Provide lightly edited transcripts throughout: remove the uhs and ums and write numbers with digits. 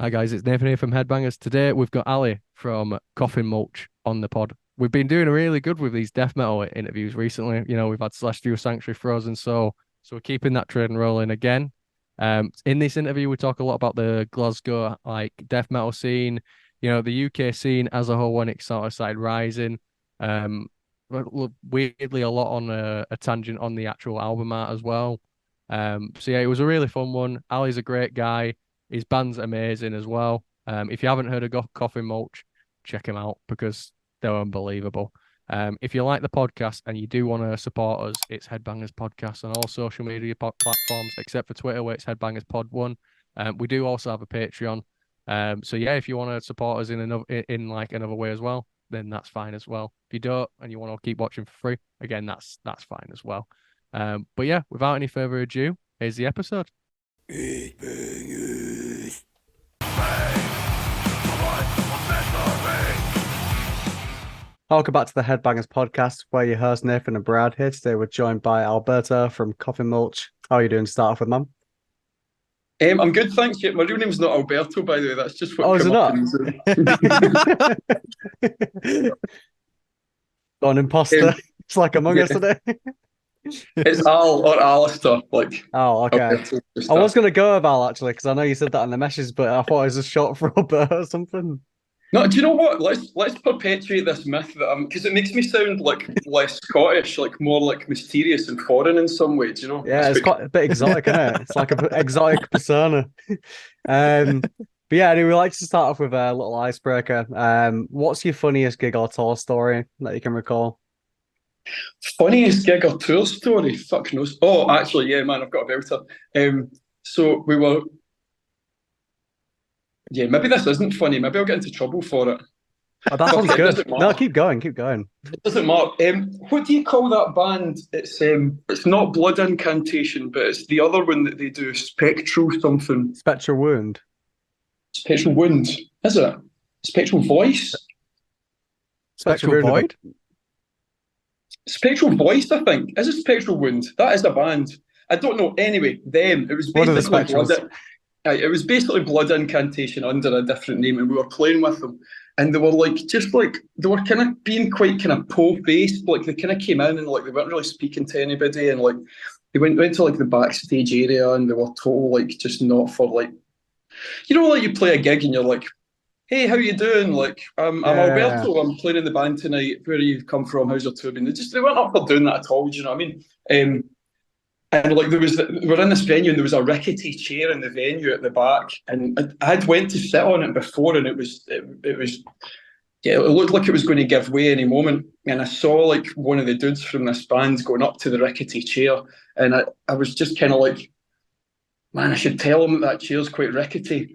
Hi guys, it's Nathan here from Headbangers. Today we've got Ali from Coffin Mulch on the pod. We've been doing really good with these death metal interviews recently. We've had Celestial Sanctuary Frozen, so we're keeping that trend rolling again. In this interview, we talk a lot about the Glasgow death metal scene, the UK scene as a whole when it sort of started rising. Um, Weirdly a lot on a tangent on the actual album art as well. So yeah, it was a really fun one. Ali's a great guy. His band's amazing as well. If you haven't heard of Coffin Mulch, check him out because they're unbelievable. If you like the podcast and you do want to support us, it's Headbangers Podcast on all social media platforms except for Twitter, where it's Headbangers Pod One. We do also have a Patreon. So yeah, if you want to support us in another way as well, then that's fine as well. If you don't and you want to keep watching for free, again, that's fine as well. But yeah, without any further ado, here's the episode. Welcome back to the Headbangers Podcast, where your host Nathan and Brad here. Today we're joined by Alberto from Coffin Mulch. How are you doing to start off with, man? I'm good, thanks. Yeah, my real name's not Alberto, by the way. That's just what Oh, is it came up not? in Got an imposter. It's like Among Us today. It's Al or Alistair. Oh, okay. Alberto, I was going to go with Al, actually, because I know you said that in the messages, but I thought it was just short for Alberto or something. No, do you know what? Let's perpetuate this myth that because it makes me sound like less Scottish, like more like mysterious and foreign in some way. Do you know? Yeah, it's quite a bit exotic, isn't it? It's like an exotic persona. But yeah, anyway, we like to start off with a little icebreaker. What's your funniest gig or tour story that you can recall? Funniest gig or tour story? Fuck knows. Oh, actually, yeah, man, I've got a belter. So we were. Yeah, maybe this isn't funny. Maybe I'll get into trouble for it. Oh, that sounds good. No, keep going. It doesn't matter. What do you call that band? It's not Blood Incantation, but it's the other one that they do, Spectral something. Spectral Wound. Spectral Wound, is it? Spectral Voice? Spectral Void? Spectral Voice, I think. Is it Spectral Wound? That is the band. I don't know. Anyway, them. It was basically Blood Incantation under a different name, and we were playing with them. And they were they were kind of being quite kind of po-faced. Like they kind of came in and they weren't really speaking to anybody. And they went to the backstage area and they were told just not for you play a gig and you're like, hey, how you doing? I'm Alberto. I'm playing in the band tonight. Where do you come from? How's your tour been? They weren't up for doing that at all. Do you know what I mean? And we're in this venue and there was a rickety chair in the venue at the back, and I had went to sit on it before, and it looked like it was going to give way any moment. And I saw one of the dudes from this band going up to the rickety chair, and I was just kind of like, man, I should tell him that chair's quite rickety.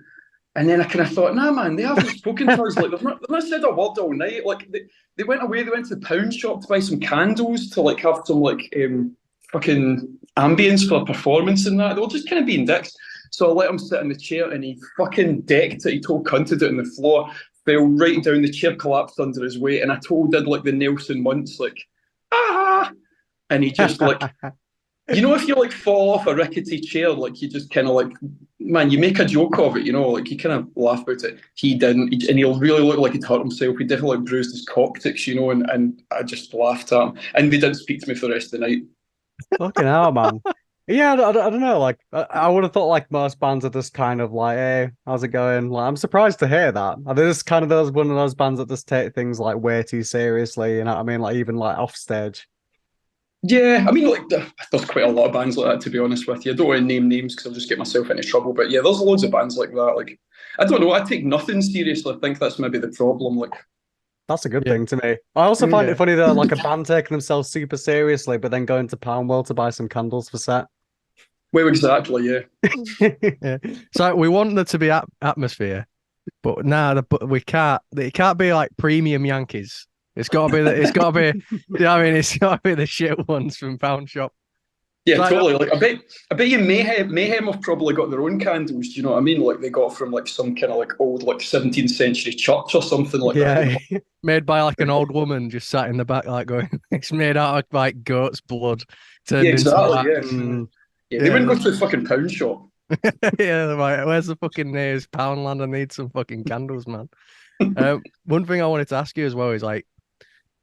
And then I kind of thought, nah, man, they haven't spoken to us. They've not said a word all night. They went away. They went to the pound shop to buy some candles to have some fucking ambience for a performance and that. They were just kind of being dicks. So I let him sit in the chair and he fucking decked it. He cunted it on the floor, fell right down. The chair collapsed under his weight. And I did the Nelson Muntz, ah! And he just if you fall off a rickety chair, you just kind of man, you make a joke of it, you kind of laugh about it. He didn't, and he'll really look like he'd hurt himself. He definitely bruised his coccyx, and I just laughed at him. And they didn't speak to me for the rest of the night. Fucking hell, man. Yeah, I don't know. I would have thought most bands are just kind of hey, how's it going? I'm surprised to hear that. Are they just kind of one of those bands that just take things way too seriously? You know what I mean? Even off stage. Yeah, I mean, there's quite a lot of bands like that, to be honest with you. I don't want to name names because I'll just get myself into trouble. But yeah, there's loads of bands like that. I don't know. I take nothing seriously. I think that's maybe the problem. That's a good thing to me. I also find it funny that a band taking themselves super seriously, but then going to Poundwell to buy some candles for set. Well, exactly, yeah. So we want there to be atmosphere, but we can't. It can't be premium Yankees. It's got to be. It's got to be. You know what I mean? It's got to be the shit ones from Pound Shop. Yeah, totally. I bet you Mayhem have probably got their own candles. Do you know what I mean? They got from some kind of old 17th century church or something that. Yeah, made by an old woman just sat in the back going. It's made out of goat's blood. Yeah, exactly. Yeah. Yeah, they wouldn't go to the fucking Pound Shop. Yeah, they're like, where's the fucking nearest Poundland? I need some fucking candles, man. One thing I wanted to ask you as well is like,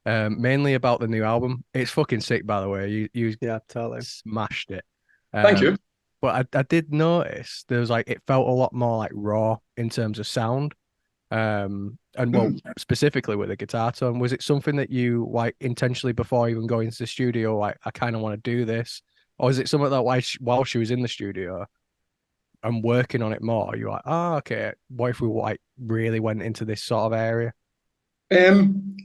mainly about the new album. It's fucking sick, by the way. You Yeah, totally. smashed it. Thank you. But I did notice there was like it felt a lot more like raw in terms of sound. And well, specifically with the guitar tone, was it something that you like intentionally before even going to the studio, like I kind of want to do this, or is it something that while she was in the studio and working on it more, you're like, oh, okay, what if we like really went into this sort of area?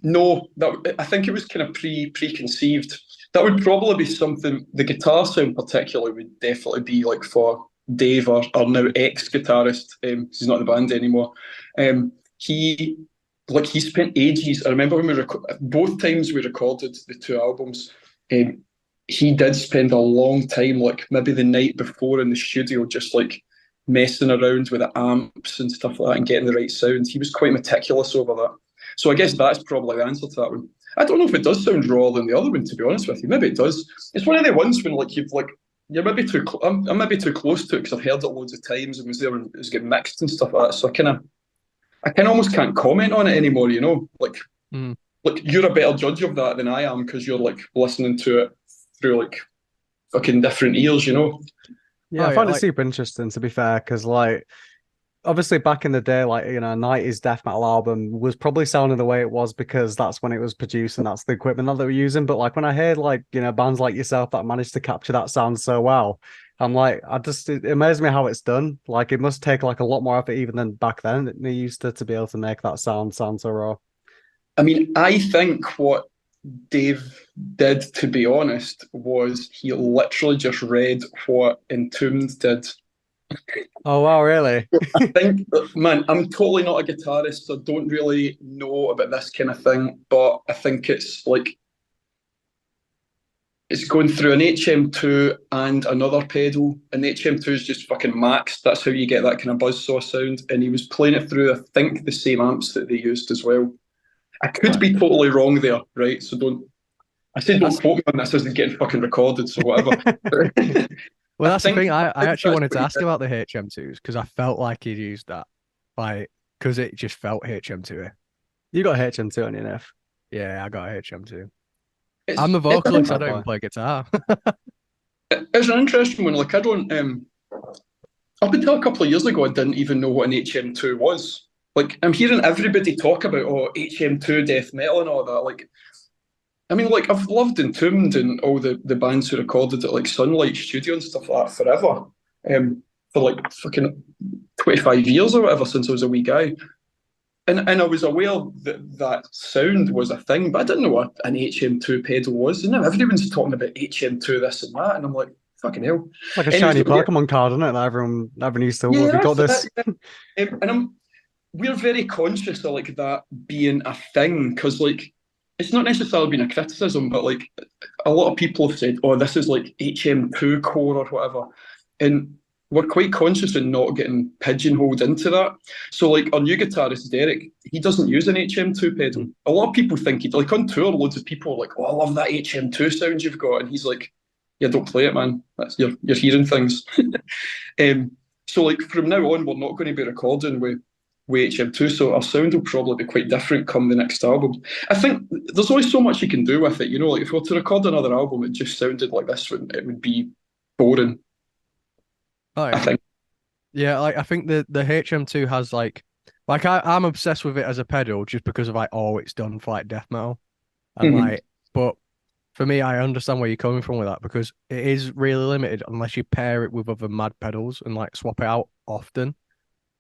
No, that I think it was kind of preconceived. That would probably be something. The guitar sound, particularly, would definitely be like for Dave, our now ex-guitarist. He's not in the band anymore. He he spent ages. I remember when both times we recorded the two albums. He did spend a long time, like maybe the night before in the studio, just like messing around with the amps and stuff like that and getting the right sound. He was quite meticulous over that. So I guess that's probably the answer to that one. I don't know if it does sound rawer than the other one, to be honest with you. Maybe it does. It's one of the ones when like you're maybe too. I'm maybe too close to it because I've heard it loads of times and was there when it was getting mixed and stuff like that. So I kind of almost can't comment on it anymore. You know, Mm. like you're a better judge of that than I am because you're like listening to it through like fucking different ears. You know. Yeah, Oh I yeah, find it like super interesting to be fair, because like obviously back in the day, like you know, 90s death metal album was probably sounding the way it was because that's when it was produced and that's the equipment that they were using. But like when I heard like, you know, bands like yourself that managed to capture that sound so well, I'm like, it amazes me how it's done. Like it must take like a lot more effort even than back then that they used to be able to make that sound so raw. I mean, I think what Dave did, to be honest, was he literally just read what Entombed did. Oh wow, really? I think, man, I'm totally not a guitarist, so I don't really know about this kind of thing, but I think it's like it's going through an HM2 and another pedal, and the HM2 is just fucking maxed. That's how you get that kind of buzzsaw sound. And he was playing it through, I think, the same amps that they used as well. I could right. be totally wrong there, right? So I said don't That's quote me on this as it's getting fucking recorded, so whatever. well, I that's the think thing. I that's actually what wanted to he ask did. about the HM2s because I felt like he'd used that, like, because it just felt HM2. You got HM2 on your F. Yeah, I got HM2. I'm It's the it's vocalist. I Fair don't even play. play guitar. it's an interesting one. Like I don't up until a couple of years ago, I didn't even know what an HM2 was. Like I'm hearing everybody talk about HM2 death metal and all that. Like I mean, like I've loved Entombed and all the bands who recorded at like Sunlight Studio and stuff like that forever. For like fucking 25 years or whatever since I was a wee guy. And I was aware that that sound was a thing, but I didn't know what an HM2 pedal was. And now everyone's talking about HM2 this and that, and I'm like, fucking hell. It's like a Anyways, shiny but yeah, Pokemon card, isn't it? That everyone used to. yeah, Have you got that's this? it. And we're very conscious of like that being a thing because like it's not necessarily been a criticism, but like a lot of people have said, "Oh, this is like HM2 core or whatever," and we're quite conscious of not getting pigeonholed into that. So, like our new guitarist Derek, he doesn't use an HM2 pedal. A lot of people think he like on tour. Loads of people are like, "Oh, I love that HM2 sound you've got," and he's like, "Yeah, don't play it, man. That's you're hearing things." um, so, like from now on, we're not going to be recording with HM2, so our sound will probably be quite different come the next album. I think there's only so much you can do with it, you know. Like if we were to record another album, it just sounded like this one, it would be boring. Oh I yeah, think. yeah. Like I think the HM2 has like I'm obsessed with it as a pedal just because of like all it's done for like death metal and Mhm. like, but for me, I understand where you're coming from with that because it is really limited unless you pair it with other mad pedals and like swap it out often.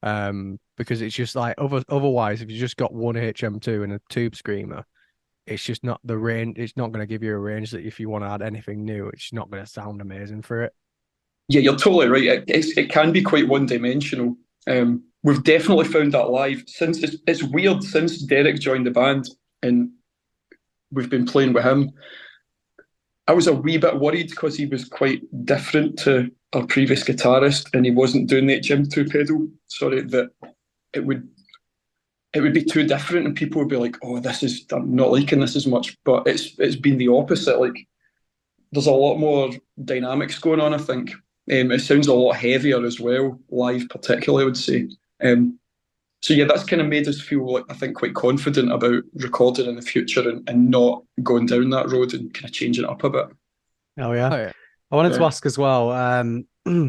Because it's just like otherwise, if you just got one HM2 and a tube screamer, it's just not the range. It's not going to give you a range that if you want to add anything new, it's not going to sound amazing for it. Yeah, you're totally right. It can be quite one dimensional. We've definitely found that live since it's weird since Derek joined the band and we've been playing with him. I was a wee bit worried because he was quite different to our previous guitarist and he wasn't doing the HM2 pedal. Sorry, that it would it would be too different and people would be like, oh, this is I'm not liking this as much. But it's been the opposite. Like there's a lot more dynamics going on, I think. It sounds a lot heavier as well, live particularly, I would say. So yeah, that's kind of made us feel like I think quite confident about recording in the future and not going down that road and kind of changing it up a bit. Oh yeah. Oh, yeah. I wanted to Yeah. ask as well.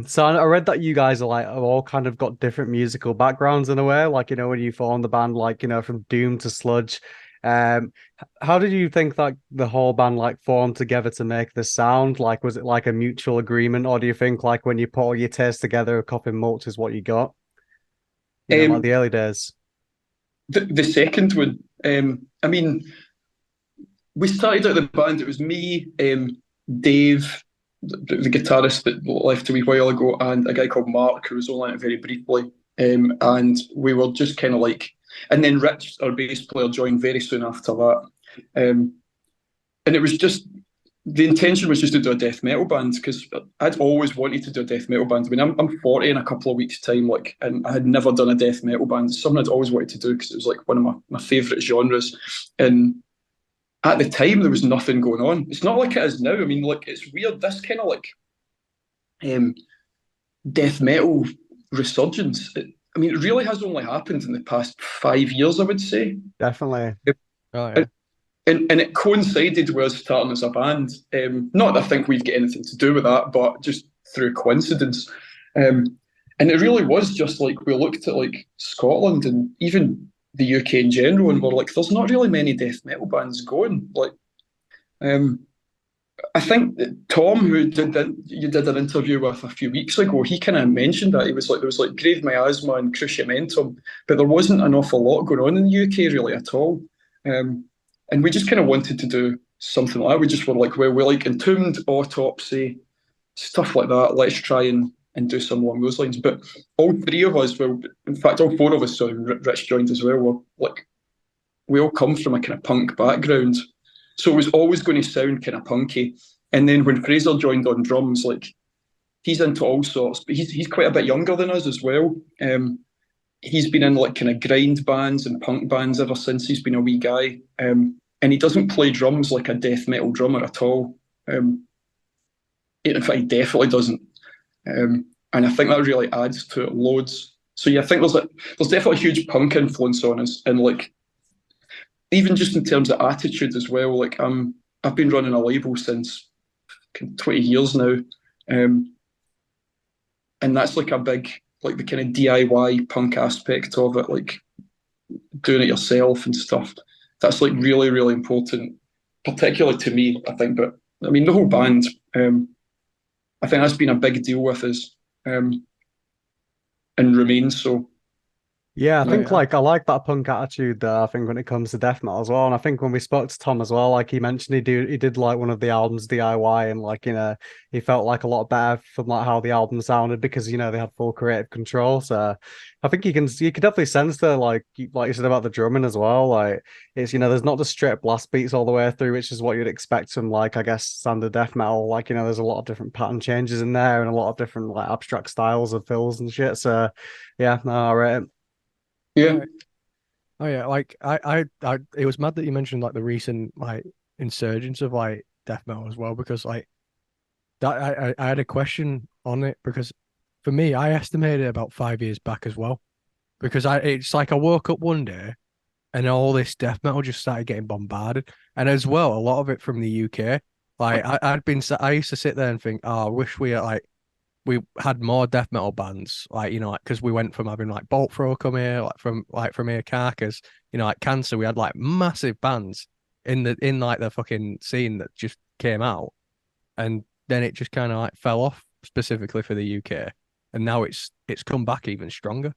So I read that you guys are like have all kind of got different musical backgrounds in a way. Like, when you formed the band, like, from Doom to Sludge. How did you think that the whole band like formed together to make this sound? Like, was it like a mutual agreement, or do you think like when you put all your taste together, Coffin Mulch is what you got? Like Um, the early days. the second one, I mean, we started out the band. It was me, Dave, the guitarist that left a wee while ago, and a guy called Mark, who was only in it very briefly. And we were just kind of like, and then Rich, our bass player, joined very soon after that. Um, and it was just the intention was just to do a death metal band because I'd always wanted to do a death metal band. I mean, I'm 40 in a couple of weeks' time, like, and I had never done a death metal band. It's something I'd always wanted to do because it was like one of my favourite genres. And at the time, there was nothing going on. It's not like it is now. I mean, like, it's weird. This kind of like um, death metal resurgence. I mean, it really has only happened in the past 5 years, I would say. Definitely. Oh, yeah. And it coincided with us starting as a band. Not that I think we've got anything to do with that, but just through coincidence. Um, and it really was just like we looked at like Scotland and even the UK in general, and we're like, there's not really many death metal bands going. Like, um, I think that Tom, who you did an interview with a few weeks ago, he kind of mentioned that he was like there was like Grave Miasma and Cruciamentum, but there wasn't an awful lot going on in the UK really at all. Um, and we just kind of wanted to do something like that. We just were like, well, we like Entombed, Autopsy, stuff like that. Let's try and do some along those lines. But all three of us, well, in fact, all four of us, so Rich joined as well, were like we all come from a kind of punk background. So it was always going to sound kind of punky. And then when Fraser joined on drums, like he's into all sorts, but he's quite a bit younger than us as well. He's been in like kind of grind bands and punk bands ever since he's been a wee guy. And he doesn't play drums like a death metal drummer at all. In fact, he definitely doesn't. And I think that really adds to it loads. So yeah, I think there's definitely a huge punk influence on us, and like even just in terms of attitude as well. Like I've been running a label since 20 years now, and that's like a big like the kind of DIY punk aspect of it, like doing it yourself and stuff. That's like really really important, particularly to me, I think. But I mean the whole band. I think that's been a big deal with us, and remains so. Yeah, I Oh, think yeah. like I like that punk attitude there. I think when it comes to death metal as well, and I think when we spoke to Tom as well, like he mentioned he did like one of the albums DIY, and like he felt like a lot better from like how the album sounded because they had full creative control. So I think you can definitely sense the like you said about the drumming as well. Like it's there's not just straight blast beats all the way through, which is what you'd expect from like I guess standard death metal. Like there's a lot of different pattern changes in there and a lot of different like abstract styles of fills and shit. So yeah, no, all right. Yeah. Oh yeah, like it was mad that you mentioned like the recent like insurgence of like death metal as well because like that I had a question on it because for me I estimated it about 5 years back as well because it's like I woke up one day and all this death metal just started getting bombarded and as well a lot of it from the UK. Like I used to sit there and think, oh, I wish we had more death metal bands, like like because we went from having like Bolt Thrower come here, like from here, Carcass, like Cancer. We had like massive bands in like the fucking scene that just came out, and then it just kind of like fell off specifically for the UK, and now it's come back even stronger.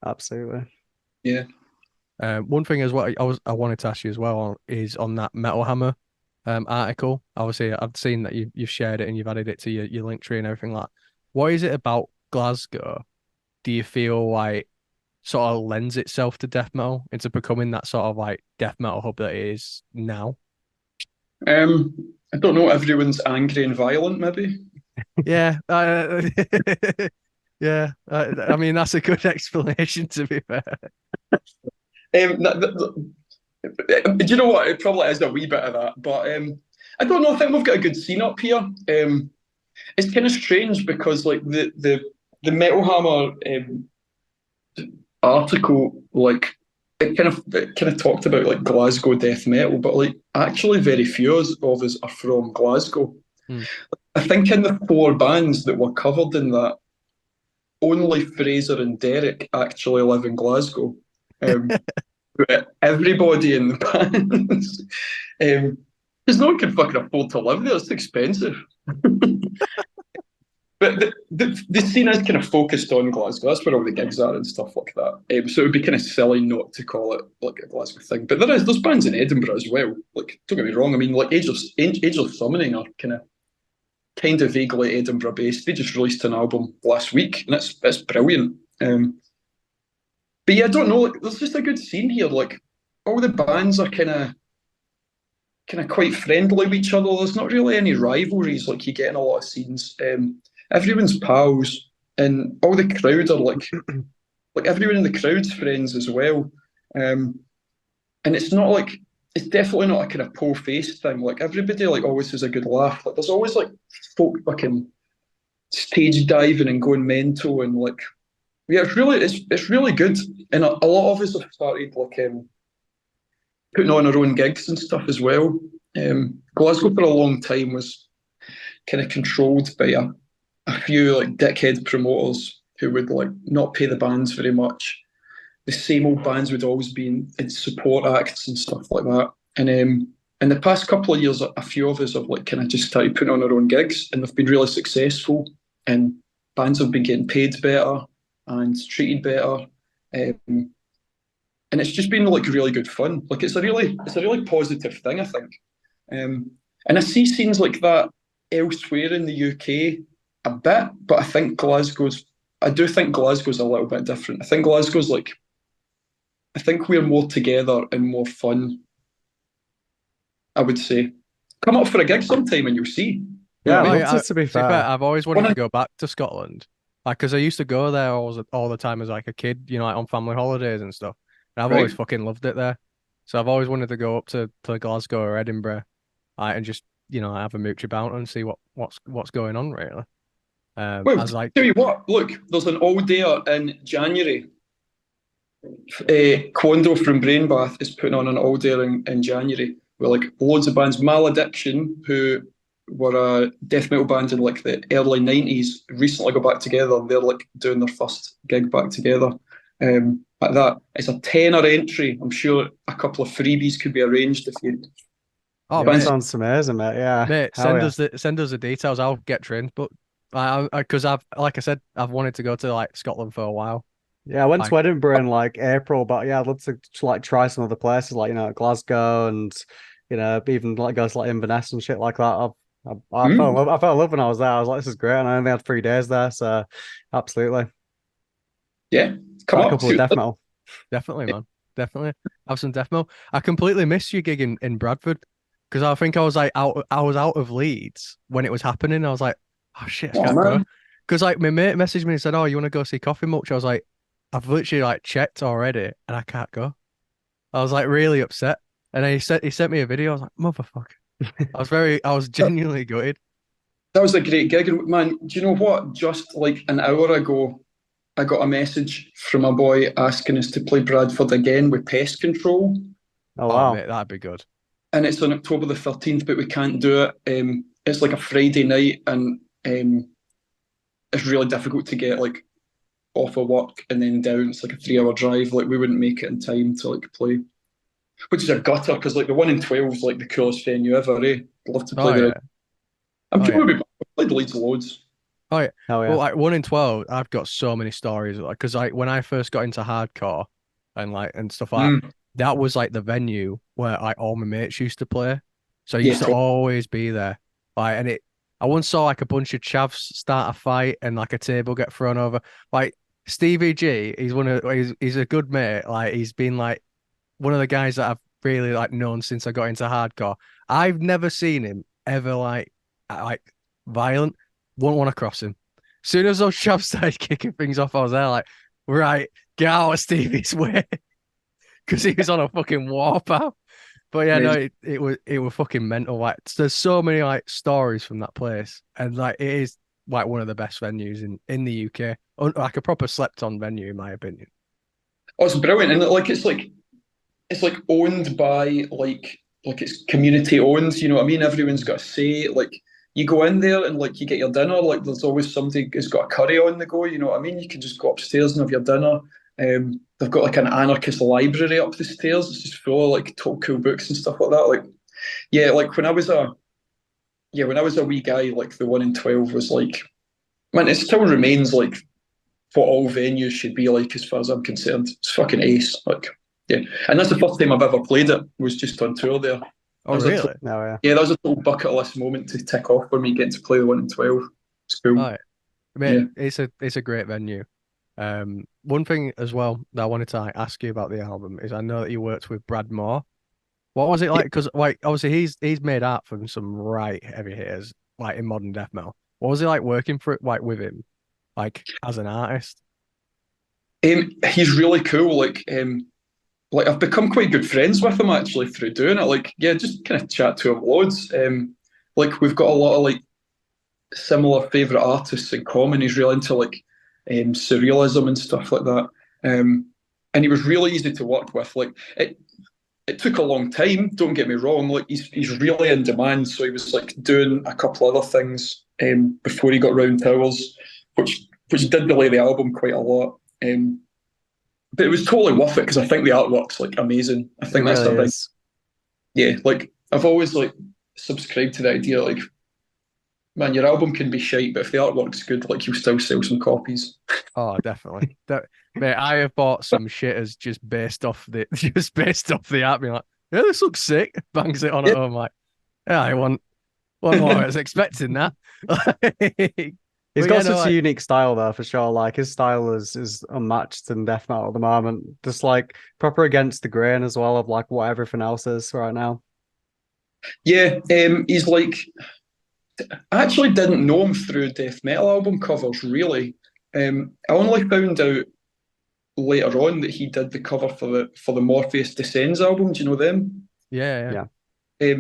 Absolutely. Yeah. One thing as well I wanted to ask you as well is on that Metal Hammer article. Obviously, I've seen that you've shared it and you've added it to your link tree and everything like that. What is it about Glasgow? Do you feel like sort of lends itself to death metal into becoming that sort of like death metal hub that it is now? I don't know. Everyone's angry and violent, maybe. Yeah, yeah. I mean, that's a good explanation to be fair. Do you know what? It probably is a wee bit of that, but I don't know. I think we've got a good scene up here. it's kind of strange because like the Metal Hammer article, like it kind of talked about like Glasgow death metal, but like actually very few of us are from Glasgow. Hmm. I think in the four bands that were covered in that, only Fraser and Derek actually live in Glasgow. Um, everybody in the bands, because no one can fucking afford to live there. It's expensive. But the scene is kind of focused on Glasgow. That's where all the gigs are and stuff like that. So it would be kind of silly not to call it like a Glasgow thing. But there's bands in Edinburgh as well. Like, don't get me wrong. I mean, like Age of Summoning are kind of vaguely Edinburgh based. They just released an album last week, and it's brilliant. But yeah, I don't know. Like, there's just a good scene here. Like, all the bands are kind of quite friendly with each other. There's not really any rivalries like you get in a lot of scenes. Everyone's pals, and all the crowd are like everyone in the crowd's friends as well. And it's not like it's definitely not a kind of po-faced thing. Like everybody like always has a good laugh. Like there's always like folk fucking stage diving and going mental and like yeah, it's really good. And a lot of us have started like putting on our own gigs and stuff as well. Glasgow for a long time was kind of controlled by a few like dickhead promoters who would like not pay the bands very much. The same old bands would always be in support acts and stuff like that. And in the past couple of years, a few of us have like kind of just started putting on our own gigs, and they've been really successful. And bands have been getting paid better and treated better. And it's just been like really good fun. Like it's a really positive thing, I think. And I see scenes like that elsewhere in the UK a bit, but I do think Glasgow's a little bit different. I think we're more together and more fun, I would say. Come up for a gig sometime and you'll see. You know Yeah, what I'd I love mean? to be To be fair, fair. I've always wanted to go back to Scotland. Like, because I used to go there all the time as like a kid, like on family holidays and stuff. And I've always Right. fucking loved it there. So I've always wanted to go up to Glasgow or Edinburgh, and just, have a mooch about and see what's going on really. Well, As like, tell you what, look, there's an all dayer in January. Quando from Brainbath is putting on an all day in January with like loads of bands. Malediction, who were a death metal band in like the early 90s, recently got back together. They're like doing their first gig back together. Like that. It's a tenner entry. I'm sure a couple of freebies could be arranged if you oh Yeah, that fancy. sounds amazing, mate. Yeah. mate, Hell yeah. send us the details. I'll get trained. But because like I said, I've wanted to go to like Scotland for a while. Yeah, I went Like, to Edinburgh in like April, but yeah, I'd love to like try some other places like Glasgow and even like go to like Inverness and shit like that. I fell in Mm, love. I fell in love when I was there. I was like, this is great, and I only had 3 days there, so absolutely. yeah, come Quite a up. couple of See, death metal. definitely, man. Definitely have some death metal. I completely missed your gig in Bradford because I think I was like I was out of Leeds when it was happening. I was like, oh shit, I oh can't go. man, Because like my mate messaged me and said, oh, you want to go see Coffin Mulch? I was like, I've literally like checked already and I can't go. I was like really upset. And then he sent me a video. I was like, motherfucker. I was genuinely gutted. that was a great gig. And man, do you know what? Just like an hour ago, I got a message from a boy asking us to play Bradford again with Pest Control. Oh Oh wow. mate, that'd be good. And it's on October the 13th, but we can't do it. It's like a Friday night, and it's really difficult to get like off of work and then down. It's like a 3 hour drive. Like we wouldn't make it in time to like play, which is a gutter because like the 1 in 12 is like the coolest venue ever. Eh? I'd love to play Oh there. yeah. I'm Oh sure yeah. we've played Leeds loads. Oh yeah. Hell Well, yeah. like 1 in 12, I've got so many stories. Like, because like when I first got into hardcore and stuff like that, Mm, that was like the venue where like all my mates used to play. So I yeah, used to always be there. Like, I once saw like a bunch of chavs start a fight and like a table get thrown over. Like Stevie G, he's a good mate. Like he's been like one of the guys that I've really like known since I got into hardcore. I've never seen him ever like violent. Won't want to cross him. As soon as those chavs started kicking things off, I was there like, right, get out of Stevie's way because he was on a fucking warpath. But yeah, no, Amazing. it was fucking mental. Like there's so many like stories from that place, and like it is like one of the best venues in the UK. Like a proper slept on venue, in my opinion. Oh, it's brilliant, and like it's like owned by like it's community owned. You know what I mean? Everyone's got a say. Like you go in there and like you get your dinner. Like there's always somebody who's got a curry on the go. You know what I mean? You can just go upstairs and have your dinner. They've got like an anarchist library up the stairs. It's just full of like top cool books and stuff like that. Like yeah, like when I was a wee guy, like the 1 in 12 was like, man, it still remains like what all venues should be like as far as I'm concerned. It's fucking ace. Like, yeah. And that's the first time I've ever played it, was just on tour there. Oh, That was a really? No, yeah. yeah, that was a total bucket list moment to tick off for me getting to play the 1 in 12. It's cool. Oh, mate, Yeah. it's a great venue. One thing as well that I wanted to like, ask you about the album is I know that you worked with Brad Moore. What was it like? Because like obviously he's made art from some right heavy hitters like in modern death metal. What was it like working for it like with him, like as an artist? He's really cool. Like I've become quite good friends with him actually through doing it. Like, yeah, just kind of chat to him loads. Like we've got a lot of like similar favorite artists in common. He's really into like surrealism and stuff like that. And he was really easy to work with. Like it took a long time. Don't get me wrong. Like he's really in demand. So he was like doing a couple other things before he got round to ours, which did delay the album quite a lot. But it was totally worth it because I think the artwork's like amazing. I It think that's really a big, is. yeah. Like I've always like subscribed to the idea like, man, your album can be shite, but if the artwork's good, like you still sell some copies. Oh, definitely. Mate, I have bought some shitters just based off the just based off the art. Being like, yeah, this looks sick. Bangs it on at Yeah. home, like, yeah, I want. Well, I was expecting that. He's But yeah, got no, such a like, unique style though, for sure. Like his style is unmatched in death metal at the moment. Just like proper against the grain as well of like what everything else is right now. Yeah, he's like I actually didn't know him through death metal album covers, really. I only found out later on that he did the cover for the Morpheus Descends album. Do you know them? yeah, yeah, Yeah.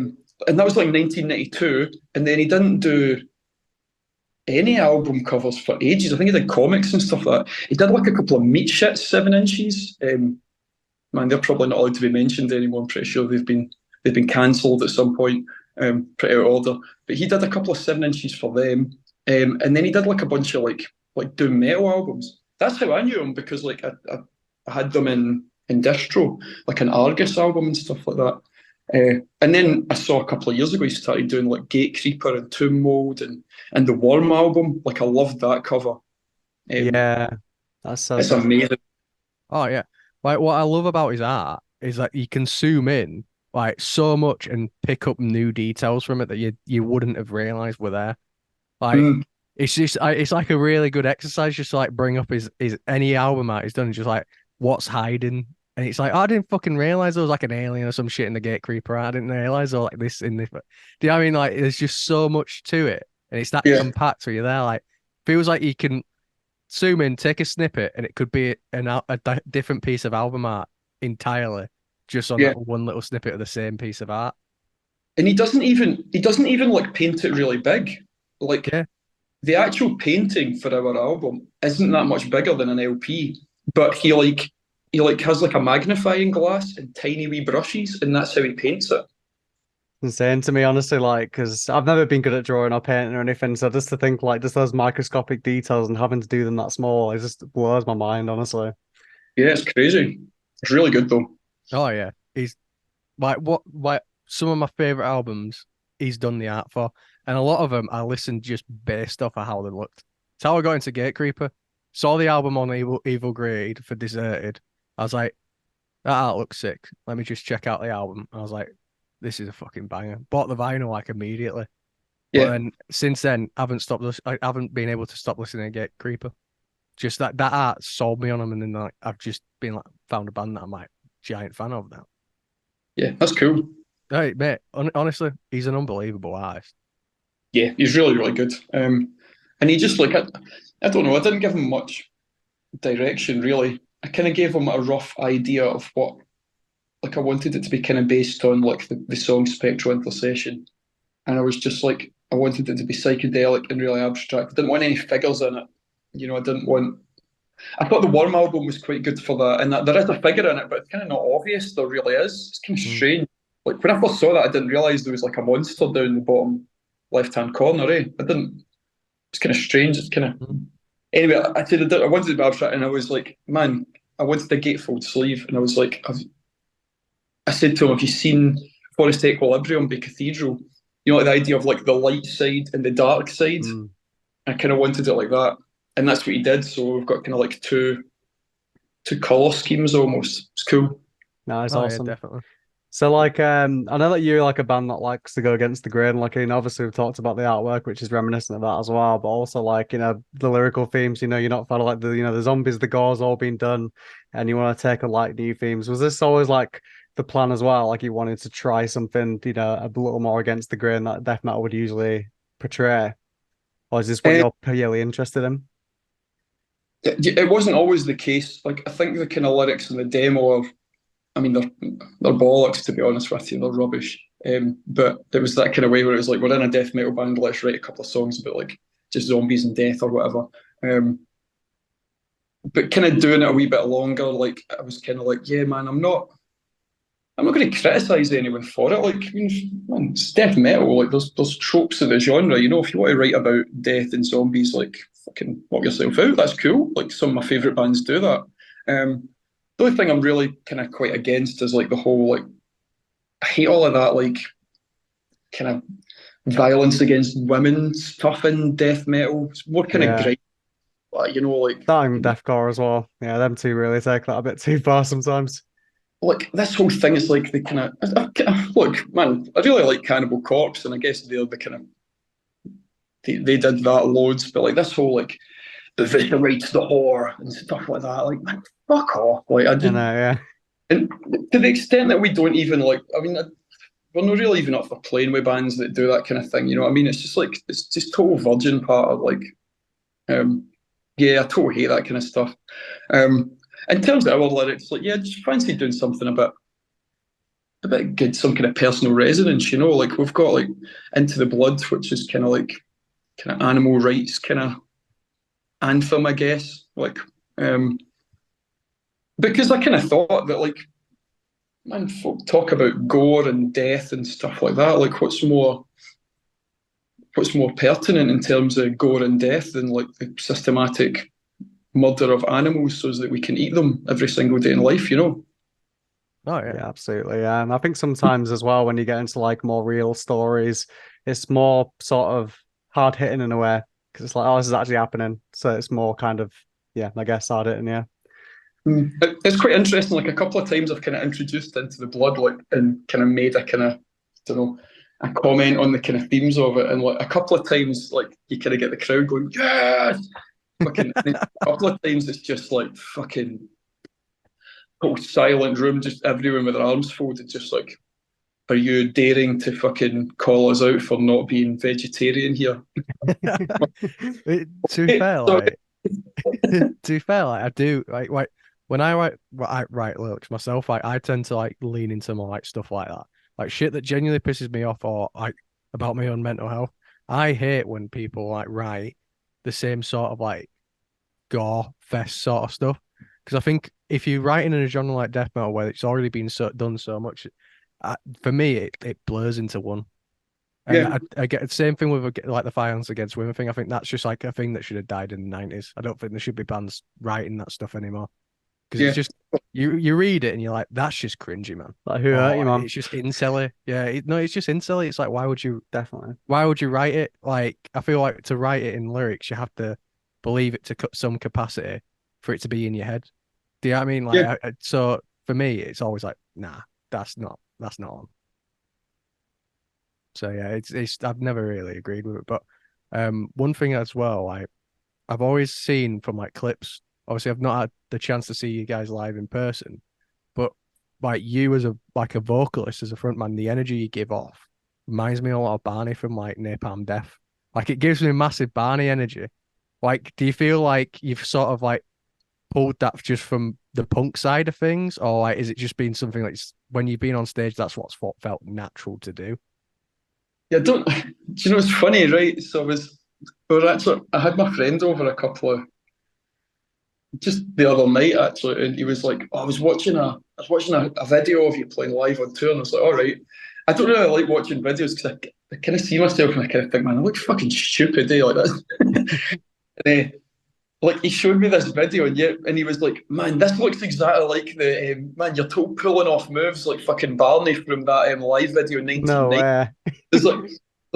And that was like 1992, and then he didn't do any album covers for ages. I think he did comics and stuff like that. He did like a couple of meat shits 7 inches. Man, they're probably not allowed to be mentioned anymore. I'm pretty sure they've been cancelled at some point. Pretty out of order. But he did a couple of 7 inches for them, and then he did like a bunch of like doom metal albums. That's how I knew him because like I had them in distro, like an Argus album and stuff like that. And then I saw a couple of years ago he started doing like Gatecreeper and Tomb Mold and the Worm album. Like I loved that cover. Yeah. That's so It's sick. amazing. Oh yeah. Like what I love about his art is that you can zoom in like so much and pick up new details from it that you wouldn't have realized were there. Like Mm, it's like a really good exercise just to like bring up his any album art he's done, just like what's hiding. And it's like, oh, I didn't fucking realize there was like an alien or some shit in the Gate Creeper. I didn't realize or like this in this. But do you know what I mean? Like there's just so much to it. And it's that yeah, compact where you're there, like feels like you can zoom in, take a snippet, and it could be different piece of album art entirely, just on yeah. that one little snippet of the same piece of art. And he doesn't even like paint it really big. Like Yeah, the actual painting for our album isn't that much bigger than an LP, but he has like a magnifying glass and tiny wee brushes, and that's how he paints it. Insane to me, honestly, like, because I've never been good at drawing or painting or anything. So just to think like just those microscopic details and having to do them that small, it just blows my mind, honestly. Yeah, it's crazy. It's really good though. oh yeah, he's like some of my favorite albums he's done the art for, and a lot of them I listened just based off of how they looked. It's how I got into Gate Creeper. Saw the album on Evil Grade for Deserted. I was like, that art looks sick. Let me just check out the album. I was like, this is a fucking banger. Bought the vinyl like immediately. But Yeah, then since then, I haven't been able to stop listening to Gate Creeper. Just that art sold me on them, and then like I've just been like found a band that I'm like giant fan of now. yeah, that's cool. Hey mate, honestly, he's an unbelievable artist. Yeah, he's really, really good. And he just like I don't know. I didn't give him much direction really. I kind of gave him a rough idea of like I wanted it to be kind of based on like the song Spectral Intercession, and I was just like I wanted it to be psychedelic and really abstract. I didn't want any figures in it. You know, I didn't want. I thought the Worm album was quite good for that, and that there is a figure in it, but it's kind of not obvious. There really is. It's kind of Mm. strange. Like when I first saw that, I didn't realize there was like a monster down the bottom left-hand corner. I didn't. It's kind of strange. It's kind of Mm. anyway. I said I wanted to be abstract, and I was like, man, I wanted a gatefold sleeve, and I was like, I said to him, "Have you seen Forest Equilibrium by Cathedral? You know, like the idea of like the light side and the dark side. Mm. I kind of wanted it like that, and that's what he did. So we've got kind of like two color schemes almost. It's cool. No, it's Oh yeah, awesome. definitely. So like I know that you're like a band that likes to go against the grain, like obviously we've talked about the artwork, which is reminiscent of that as well, but also like, the lyrical themes, you're not fan of like the zombies, the gore's all been done and you want to take a like new themes. Was this always like the plan as well? Like you wanted to try something, a little more against the grain that death metal would usually portray? Or is this what Uh, you're purely interested in? it wasn't always the case. Like I think the kind of lyrics in the demo are, I mean, they're bollocks to be honest with you. They're rubbish. But it was that kind of way where it was like we're in a death metal band, let's write a couple of songs about like just zombies and death or whatever. But kind of doing it a wee bit longer, like I was kind of like, yeah, man, I'm not going to criticize anyone for it. Like, I mean, man, it's death metal. Like, there's tropes of the genre. You know, if you want to write about death and zombies, like, fucking knock yourself out. That's cool. Like, some of my favorite bands do that. The only thing I'm really kind of quite against is like the whole like I hate all of that like kind of violence against women stuff in death metal. It's more kind of Yeah. great, like That and deathcore as well. Yeah, them two really take that a bit too far sometimes. this whole thing is like the kind of look, man. I really like Cannibal Corpse, and I guess they're the kind of they did that loads, but like this whole like the eviscerates the whore and stuff like that. Like, man, fuck off. Like, I I did, know, yeah. and to the extent that we don't even like, I mean, we're not really even up for playing with bands that do that kind of thing. You know what I mean? It's just like it's just total virgin part of like, um, yeah, I totally hate that kind of stuff. In terms of our lyrics, like, yeah, just fancy doing something a bit good, some kind of personal resonance. You know, like we've got like Into the Blood, which is kind of animal rights kind of anthem, I guess. Like, um, because I kind of thought that like, man, folk talk about gore and death and stuff like that. Like, what's more pertinent in terms of gore and death than like the systematic murder of animals so that we can eat them every single day in life, you know? Oh yeah. Yeah, absolutely. Yeah. And I think sometimes as well, when you get into like more real stories, it's more sort of hard hitting in a way because it's like, oh, this is actually happening. So it's more kind of, yeah, I guess hard hitting. Yeah. It's quite interesting. Like a couple of times I've kind of introduced Into the Blood, like, and kind of made a kind of, I don't know, a comment on the kind of themes of it. And like a couple of times, like you kind of get the crowd going, yes! Fucking, and a couple of times it's just like fucking whole silent room, just everyone with their arms folded, just like, are you daring to fucking call us out for not being vegetarian here? To be fair, So, like to be fair, like I do like when I write lyrics myself, like I tend to like lean into more like stuff like that. Like shit that genuinely pisses me off or like about my own mental health. I hate when people like write the same sort of like gore fest sort of stuff. Because I think if you're writing in a genre like death metal where it's already been done so much, for me it blurs into one. And yeah, I get the same thing with like the violence against women thing. I think that's just like a thing that should have died in the 90s. I don't think there should be bands writing that stuff anymore because it's yeah, just you read it and you're like, that's just cringy, man. Like, who hurt Or you, like, man? it's just incelly. Yeah, no, it's just incelly. It's like, Definitely. why would you write it? Like, I feel like to write it in lyrics, you have to believe it to some capacity for it to be in your head. Do you know what I mean? Like, yeah. so for me, it's always like, nah, that's not on. So yeah, it's I've never really agreed with it, but one thing as well, I've always seen from like clips. Obviously, I've not had the chance to see you guys live in person, but like you as a vocalist, as a frontman, the energy you give off reminds me a lot of Barney from like Napalm Death. Like it gives me massive Barney energy. Like, do you feel like you've sort of like pulled that just from the punk side of things, or like is it just been something that's when you've been on stage, that's what's felt natural to do. Yeah, don't. Do you know what's funny, right? So I had my friend over a couple of just the other night actually, and he was like, oh, I was watching a video of you playing live on tour, and I was like, all right. I don't really like watching videos because I kind of see myself and I kind of think, man, I look fucking stupid, eh? Like that. And, like he showed me this video, and he was like, man, this looks exactly like the man, you're pulling off moves like fucking Barney from that live video in No 1990. way. There's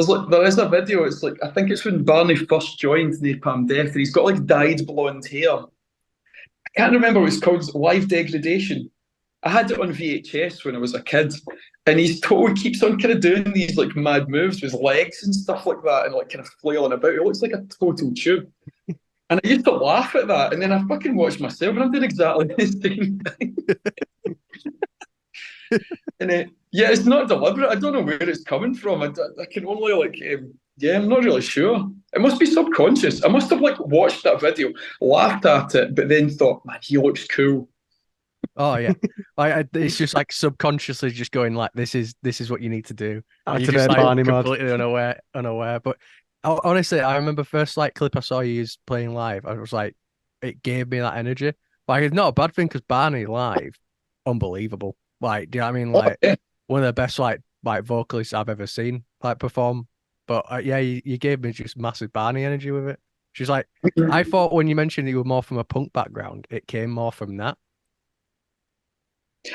like there is a video. It's like I think it's when Barney first joined Napalm Death, and he's got like dyed blonde hair. I can't remember what it's called. Live Degradation. I had it on VHS when I was a kid, and keeps on kind of doing these like mad moves with his legs and stuff like that, and like kind of flailing about. It looks like a total tube. And I used to laugh at that, and then I fucking watched myself, and I'm doing exactly the same thing. And yeah, it's not deliberate. I don't know where it's coming from. I can only like, yeah, I'm not really sure. It must be subconscious. I must have like watched that video, laughed at it, but then thought, man, he looks cool. Oh yeah, it's just like subconsciously just going like, this is what you need to do. And you're just Activate like Barney mode. completely unaware. But honestly, I remember first like clip I saw you playing live. I was like, it gave me that energy. Like it's not a bad thing because Barney live, unbelievable. Like, do you know what I mean? Oh, Like yeah. one of the best like vocalists I've ever seen like perform. But yeah, you gave me just massive Barney energy with it. She's like, I thought when you mentioned you were more from a punk background, it came more from that.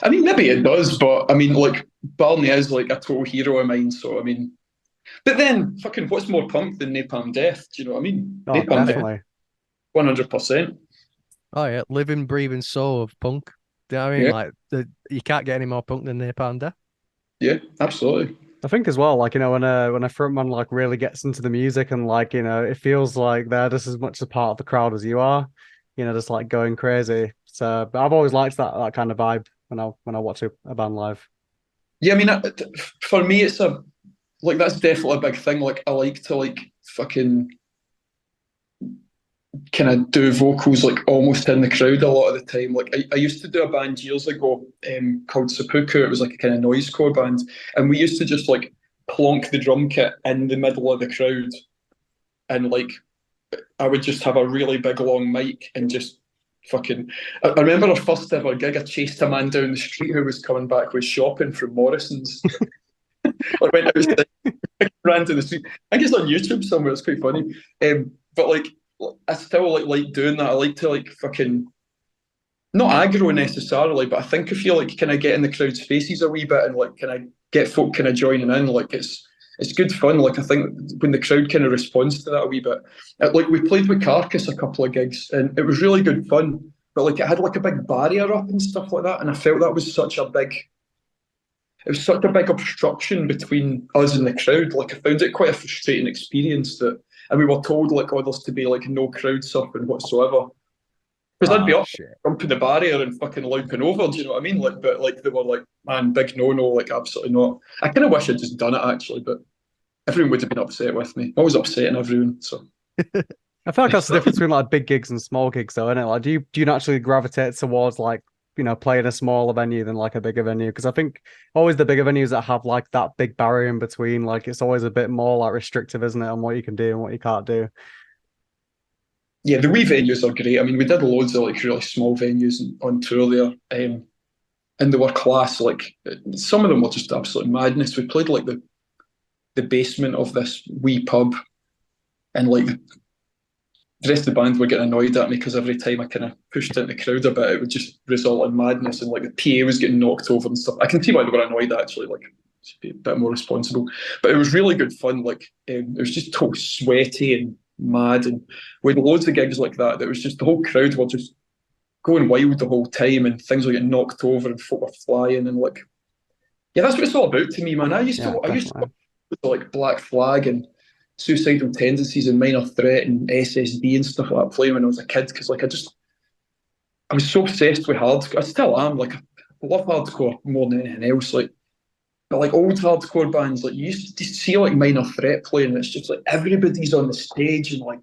I mean, maybe it does, but I mean, like Barney is like a total hero of mine. So I mean, but then fucking, what's more punk than Napalm Death? Do you know what I mean? Oh, Napalm Death, definitely. 100%. Oh yeah, living, breathing soul of punk. Do you know what I mean? Yeah, Like you can't get any more punk than Napalm Death. yeah, absolutely. I think as well, like, when a frontman like really gets into the music and like, it feels like they're just as much a part of the crowd as you are, just like going crazy. So but I've always liked that kind of vibe when I watch a band live. Yeah, I mean, for me, it's that's definitely a big thing. Like, I like to like fucking kind of do vocals like almost in the crowd a lot of the time. Like, I used to do a band years ago called Seppuku. It was like a kind of noisecore band, and we used to just like plonk the drum kit in the middle of the crowd, and like I would just have a really big long mic and just fucking. I remember our first ever gig. I chased a man down the street who was coming back with shopping from Morrison's. I went outside, ran to the street. I think it's on YouTube somewhere. It's quite funny. But like, I still like doing that. I like to like fucking not aggro necessarily, but I think if you like kind of get in the crowd's faces a wee bit and like kind of get folk kind of joining in, like it's good fun. Like I think when the crowd kind of responds to that a wee bit, like we played with Carcass a couple of gigs and it was really good fun. But like it had like a big barrier up and stuff like that, and I felt that was it was such a big obstruction between us and the crowd. Like I found it quite a frustrating experience and we were told like, oh, there's to be like no crowd surfing whatsoever. Because I'd be Oh up shit. jumping the barrier and fucking louping over. Do you know what I mean? Like, but like they were like, man, big no, like absolutely not. I kind of wish I'd just done it actually, but everyone would have been upset with me. I was upsetting everyone, so. I feel like that's the difference between like big gigs and small gigs, though, isn't it? Like, do you naturally gravitate towards like playing a smaller venue than like a bigger venue? Because I think always the bigger venues that have like that big barrier in between, like it's always a bit more like restrictive, isn't it, on what you can do and what you can't do. Yeah, the wee venues are great. I mean, we did loads of like really small venues on tour there, and they were class. Like some of them were just absolute madness. We played like the basement of this wee pub, and like the rest of the band were getting annoyed at me because every time I kind of pushed into the crowd a bit, it would just result in madness, and like the PA was getting knocked over and stuff. I can see why they were annoyed actually. Like, just be a bit more responsible, but it was really good fun. Like, it was just totally sweaty and mad, and we had loads of gigs like that. That was just the whole crowd were just going wild the whole time, and things were getting knocked over, and folk were flying, and like, yeah, that's what it's all about to me, man. Yeah, I used definitely. to like Black Flag and Suicidal Tendencies and Minor Threat and SSD and stuff like that playing when I was a kid because like I was so obsessed with hardcore. I still am. Like I love hardcore more than anything else. Like but like old hardcore bands, like you used to see like Minor Threat playing, and it's just like everybody's on the stage and like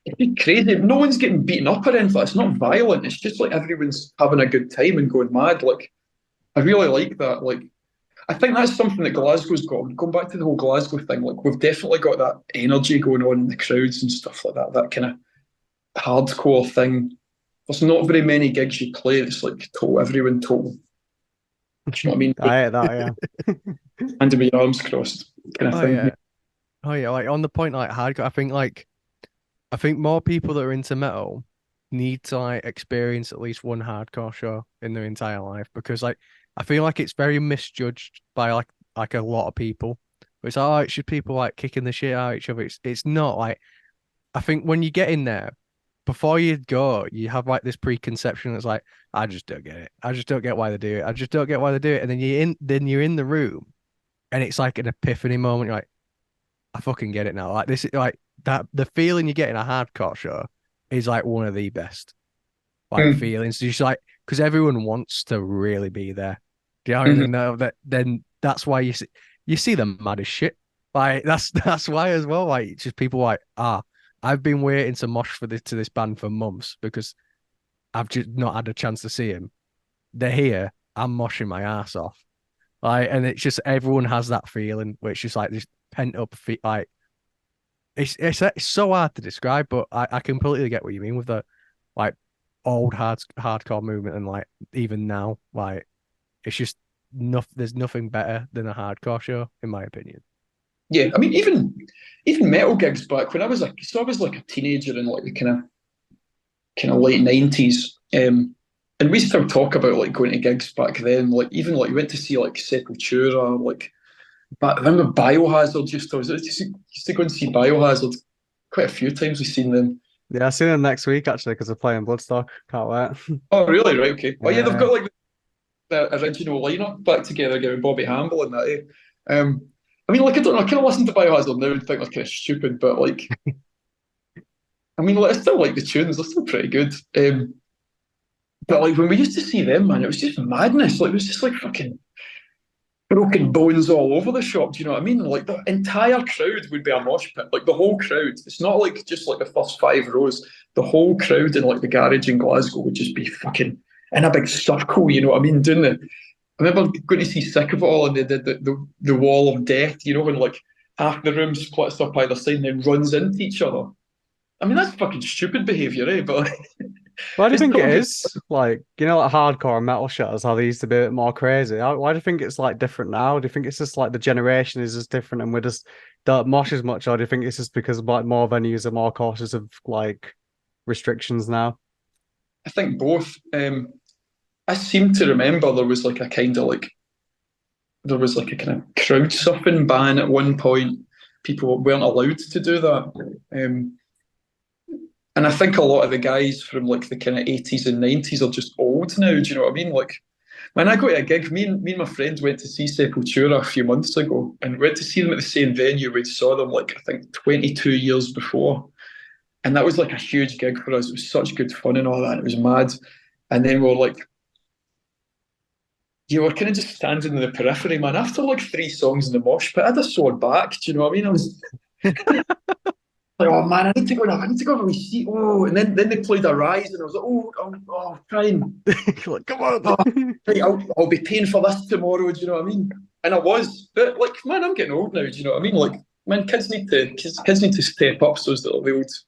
it's just crazy. No one's getting beaten up or anything. It's not violent. It's just like everyone's having a good time and going mad. Like I really like that. Like, I think that's something that Glasgow's got. Going back to the whole Glasgow thing, like we've definitely got that energy going on in the crowds and stuff like that. That kind of hardcore thing. There's not very many gigs you play that's like total everyone total. Do you know what I mean? I hate that, yeah. And with your arms crossed, kind of Oh thing. yeah. Oh yeah, like on the point like hardcore, I think more people that are into metal need to like experience at least one hardcore show in their entire life because like I feel like it's very misjudged by like a lot of people. It's like, oh, it should people like kicking the shit out of each other. It's not like I think when you get in there, before you go, you have like this preconception that's like, I just don't get it. I just don't get why they do it. I just don't get why they do it. And you're in the room and it's like an epiphany moment. You're like, I fucking get it now. Like this is like that the feeling you get in a hardcore show is like one of the best like Mm, feelings. Just like because everyone wants to really be there. Do you know what I mhm. mean? No, that then that's why you see them mad as shit. Like that's why as well. Like it's just people like I've been waiting to mosh for this band for months because I've just not had a chance to see him. They're here. I'm moshing my ass off. Like and it's just everyone has that feeling where it's just like this pent up like it's so hard to describe, but I completely get what you mean with the like old hardcore movement and like even now, like it's just there's nothing better than a hardcore show, in my opinion. Yeah, I mean, even metal gigs back when I was like a teenager in like the kind of late 90s. And we still talk about like going to gigs back then. Like even like we went to see like Sepultura, like but I remember Biohazard used to go and see Biohazard quite a few times. We've seen them. Yeah, I seen them next week actually because they're playing Bloodstock. Can't wait. Oh, really? Right, okay. Oh, yeah, they've Yeah. got like the original lineup back together again with Bobby Hamble and that. I mean, like I don't know, I kind of listen to Biohazard now and think they're kind of stupid, but like, I mean, like I still like the tunes; they're still pretty good. But like when we used to see them, man, it was just madness. Like it was just like fucking broken bones all over the shop. Do you know what I mean? Like the entire crowd would be a mosh pit. Like the whole crowd. It's not like just like the first 5 rows. The whole crowd in like the garage in Glasgow would just be fucking in a big circle. You know what I mean? Doing the. I remember going to see Sick of It All, and they did the wall of death. You know when like half the room splits up either side and then runs into each other. I mean that's fucking stupid behaviour, eh? But Why do you it's think it totally. is? Like, like hardcore metal shows, how they used to be a bit more crazy. Why do you think it's like different now? Do you think it's just like the generation is just different and we're just don't mosh as much, or do you think it's just because like more venues are more cautious of like restrictions now? I think both. I seem to remember there was like a kind of like there was like a kind of crowd surfing ban at one point. People weren't allowed to do that. And I think a lot of the guys from like the kind of 80s and 90s are just old now. Do you know what I mean? Like when I got to a gig, me and my friends went to see Sepultura a few months ago and went to see them at the same venue we saw them like I think 22 years before. And that was like a huge gig for us. It was such good fun and all that. It was mad. And then we were like, you were kind of just standing in the periphery, man. After like 3 songs in the mosh pit, I had a sore back. Do you know what I mean? I was like, oh man, I need to go have a wee seat. Oh, and then they played a rise, and I was like, trying. Like, come on. Oh, right, I'll be paying for this tomorrow. Do you know what I mean? And I was, but like, man, I'm getting old now. Do you know what I mean? Like, man, kids need to step up so that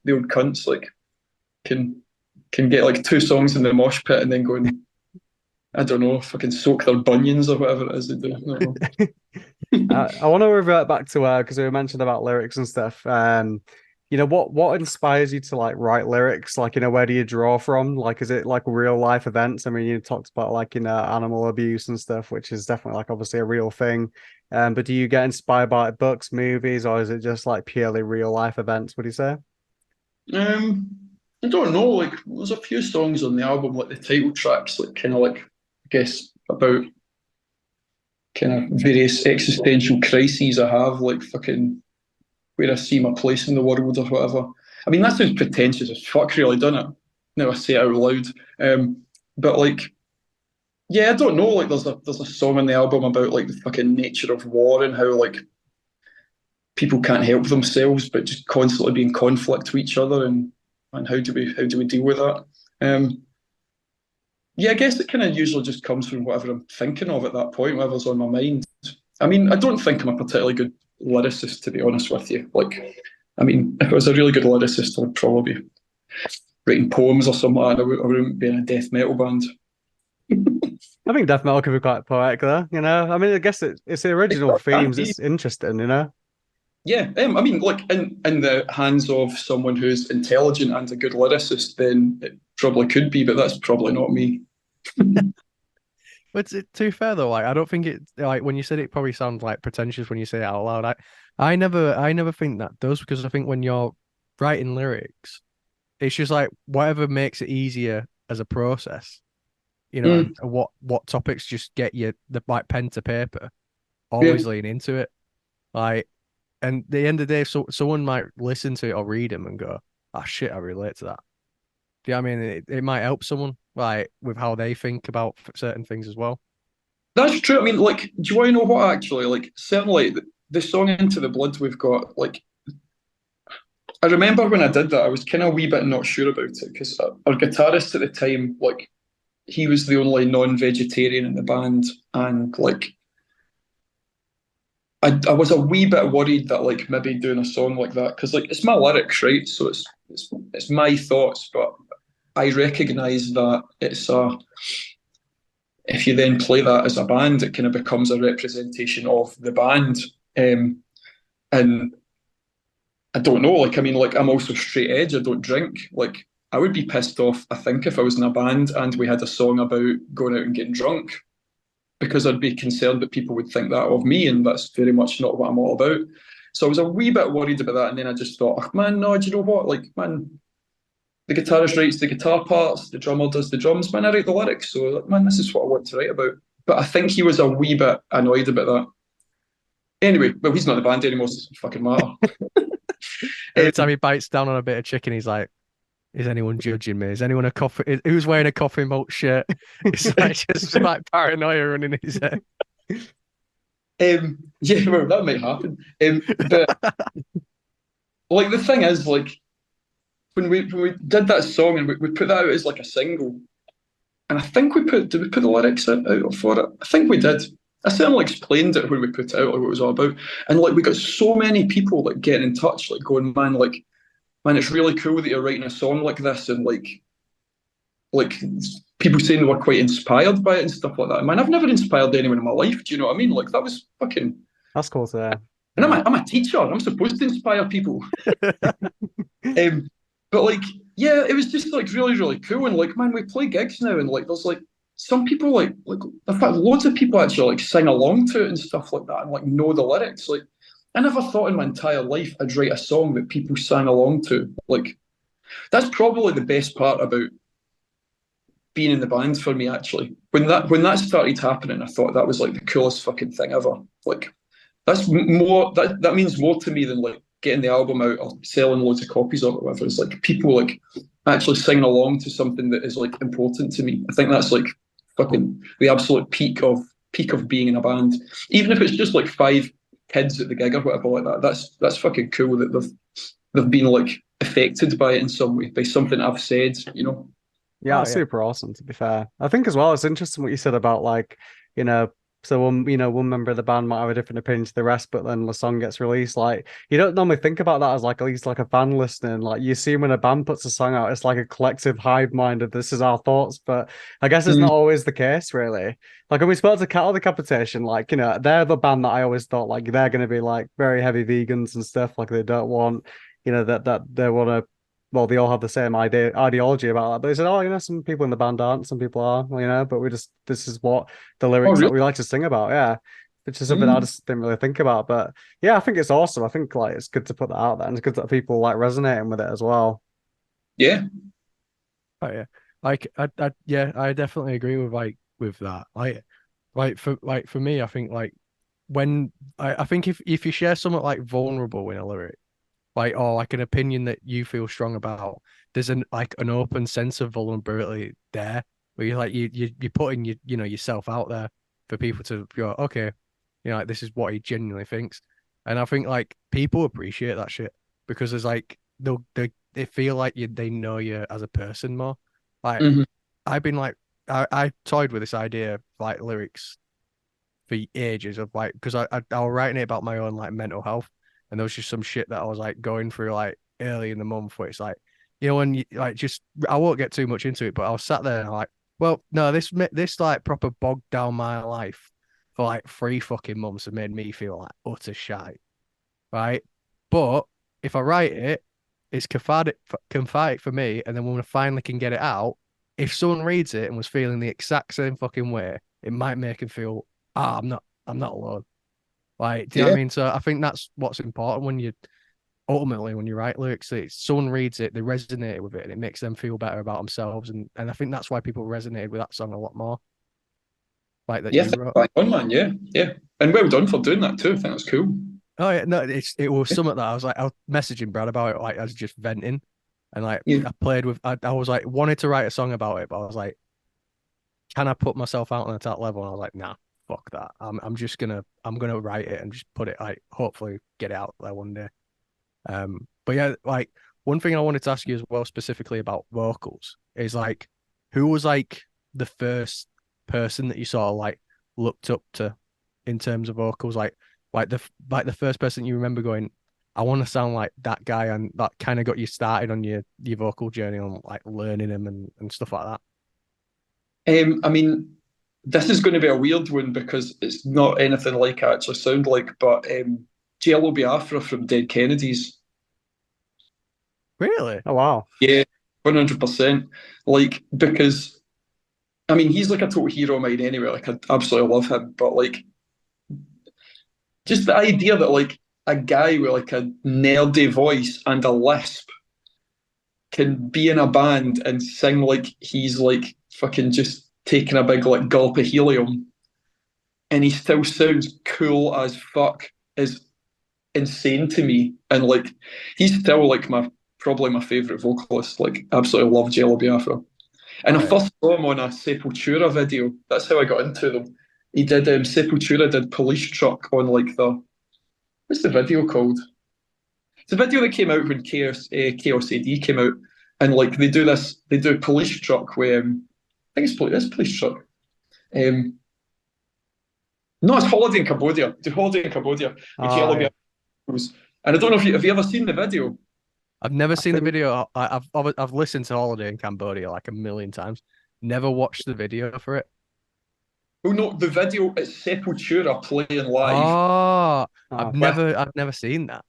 the old cunts like can get like 2 songs in the mosh pit and then go and I don't know, fucking soak their bunions or whatever it is they do. I don't know. I want to revert back to because we mentioned about lyrics and stuff. What inspires you to like write lyrics? Like, where do you draw from? Like, is it like real life events? I mean, you talked about like animal abuse and stuff, which is definitely like obviously a real thing. But do you get inspired by books, movies, or is it just like purely real life events? What do you say? Um, I don't know. Like, there's a few songs on the album, like the title tracks, like kind of like I guess about kind of various existential crises I have, like fucking where I see my place in the world or whatever. I mean, that sounds pretentious as fuck, really, doesn't it? Now I say it out loud. But like, yeah, I don't know. Like, there's a song on the album about like the fucking nature of war and how like people can't help themselves, but just constantly be in conflict with each other, and how do we deal with that? Um, yeah, I guess it kind of usually just comes from whatever I'm thinking of at that point, whatever's on my mind. I mean, I don't think I'm a particularly good lyricist, to be honest with you. Like, I mean, if I was a really good lyricist, I would probably be writing poems or something like that. I wouldn't be in a death metal band. I think death metal can be quite poetic, though. You know, I mean, I guess it's the original It can themes. be. It's interesting, you know. Yeah, I mean, like in the hands of someone who's intelligent and a good lyricist, then it probably could be, but that's probably not me. But it's too fair though. Like I don't think it like when you said it probably sounds like pretentious when you say it out loud. I never think that does because I think when you're writing lyrics, it's just like whatever makes it easier as a process, and Mm, what topics just get you the like pen to paper, yeah, always lean into it. Like, and at the end of the day, so someone might listen to it or read them and go, "Ah, shit, I relate to that." Do you know what I mean? It might help someone like with how they think about certain things as well. that's true. I mean, like, do you want to know what actually? Like, certainly the song "Into the Blood" we've got, like, I remember when I did that, I was kind of a wee bit not sure about it because our guitarist at the time, like, he was the only non-vegetarian in the band, and like, I was a wee bit worried that like maybe doing a song like that because like it's my lyrics, right? So it's my thoughts, but I recognise that it's a if you then play that as a band, it kind of becomes a representation of the band. And I don't know, like I mean, like I'm also straight edge. I don't drink. Like I would be pissed off, I think, if I was in a band and we had a song about going out and getting drunk because I'd be concerned that people would think that of me, and that's very much not what I'm all about. So I was a wee bit worried about that, and then I just thought, oh, man, no, do you know what? Like, man, the guitarist writes the guitar parts, the drummer does the drums, man, I write the lyrics. So, like, man, this is what I want to write about. But I think he was a wee bit annoyed about that. Anyway, well, he's not in the band anymore, so it doesn't fucking matter. Every time Um, he bites down on a bit of chicken, he's like, "Is anyone judging me? Is anyone a coffee? Who's wearing a Coffin Mulch shirt?" It's like just like paranoia running in his head. yeah, well, that might happen. But like the thing is, like when we did that song and we put that out as like a single, and I think did we put the lyrics out for it? I think we did. I certainly explained it when we put it out, like what it was all about. And like we got so many people like getting in touch, like going, man, it's really cool that you're writing a song like this, and like people saying they were quite inspired by it and stuff like that. Man, I've never inspired anyone in my life. Do you know what I mean? Like that was fucking. That's cool to hear. And Yeah. I'm a teacher. I'm supposed to inspire people. Um, but like, yeah, it was just like really, really cool. And like, man, we play gigs now, and like, there's like some people like in fact, loads of people actually like sing along to it and stuff like that, and like know the lyrics. Like, I never thought in my entire life I'd write a song that people sang along to. Like, that's probably the best part about being in the band for me. Actually, when that started happening, I thought that was like the coolest fucking thing ever. Like, that's more that means more to me than like getting the album out or selling loads of copies of it, or whatever. It's like people like actually singing along to something that is like important to me. I think that's like fucking the absolute peak of being in a band. Even if it's just like five kids at the gig or whatever like that. That's fucking cool that they've been like affected by it in some way, by something I've said, you know. Yeah, Oh it's yeah, super awesome to be fair. I think as well it's interesting what you said about like, you know, so one member of the band might have a different opinion to the rest, but then the song gets released. Like you don't normally think about that as like at least like a fan listening. Like you see when a band puts a song out, it's like a collective hive mind of this is our thoughts, but I guess it's Mm, not always the case really. Like when we spoke to Cattle Decapitation, like, they're the band that I always thought like they're gonna be like very heavy vegans and stuff, like they don't want, that they want to, well, they all have the same ideology about that. But they said, oh, some people in the band aren't, some people are, but this is what the oh lyrics that really? we like to sing about. Yeah. Which is something I Mm, just didn't really think about. But yeah, I think it's awesome. I think like it's good to put that out there and it's good that people like resonating with it as well. yeah. oh yeah. Like yeah, I definitely agree with with that. Like for me, I think like when I think if you share something like vulnerable in a lyric, like or like an opinion that you feel strong about, there's an open sense of vulnerability there where you're like you're putting yourself out there for people to go, okay, like this is what he genuinely thinks. And I think like people appreciate that shit because there's like they feel like they know you as a person more. Like Mhm. I've been like I toyed with this idea of like lyrics for ages of like because I was writing it about my own like mental health, and there was just some shit that I was like going through like early in the month where it's like, when you like just I won't get too much into it, but I was sat there and like, well, no, this like proper bogged down my life for like 3 fucking months and made me feel like utter shite, right? But if I write it, it's cathartic for me, and then when I finally can get it out, if someone reads it and was feeling the exact same fucking way, it might make them feel, I'm not alone. Like, do you know what I Yeah. mean? So I think that's what's important when you ultimately when you write lyrics, it's someone reads it, they resonate with it, and it makes them feel better about themselves. And I think that's why people resonated with that song a lot more, like that Yeah, I you think wrote. bang on, man. Yeah, yeah. And well done for doing that too. I think that's cool. Oh yeah, no, it was something that I was messaging Brad about it, like I was just venting, and like Yeah. I played with, I was like wanted to write a song about it, but I was like, can I put myself out on that level? And I was like, nah, fuck that. I'm gonna write it and just put it like hopefully get it out there one day. But yeah, like one thing I wanted to ask you as well, specifically about vocals, is like, who was like the first person that you sort of like looked up to in terms of vocals, like the first person you remember going, I want to sound like that guy, and that kind of got you started on your vocal journey on like learning him and stuff like that. I mean, this is going to be a weird one because it's not anything like I actually sound like, but Jello Biafra from Dead Kennedys. Really? Oh wow. Yeah, 100%. Like, because, I mean, he's like a total hero of mine anyway. Like, I absolutely love him. But, like, just the idea that, like, a guy with, like, a nerdy voice and a lisp can be in a band and sing like he's, like, fucking just taking a big, like, gulp of helium and he still sounds cool as fuck is insane to me. And like he's still like my probably my favourite vocalist. Like absolutely love Jello Biafra. And Oh I yeah. first saw him on a Sepultura video. That's how I got into them. He did Sepultura did Police Truck on like the what's the video called? It's a video that came out when Chaos AD came out, and like they do Police Truck where I think it's Police Truck. Um, no, it's Holiday in Cambodia. Do Holiday in Cambodia with Oh Jello yeah. Biafra. And I don't know if have you ever seen the video? I've never I seen the think video. I've listened to Holiday in Cambodia like a million times. Never watched the video for it. Oh no, the video it's Sepultura playing live. Oh, I've oh With never I've never seen that.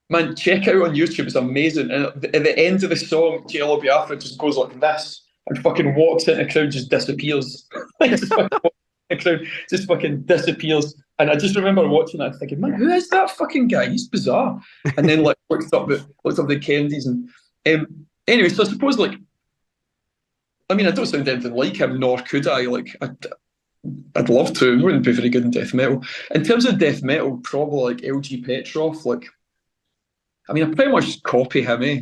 man, check it out on YouTube. It's amazing. And at the end of the song, Jello Biafra just goes like this and fucking walks into the crowd, just disappears. Like just fucking walks in the crowd, just fucking disappears. And I just remember watching that, thinking, man, who is that fucking guy? He's bizarre. And then like looked up the Kennedys and anyway. So I suppose like I mean I don't sound anything like him, nor could I. Like I'd love to. It wouldn't be very good in death metal. In terms of death metal, probably like LG Petrov. Like, I mean, I pretty much copy him, eh?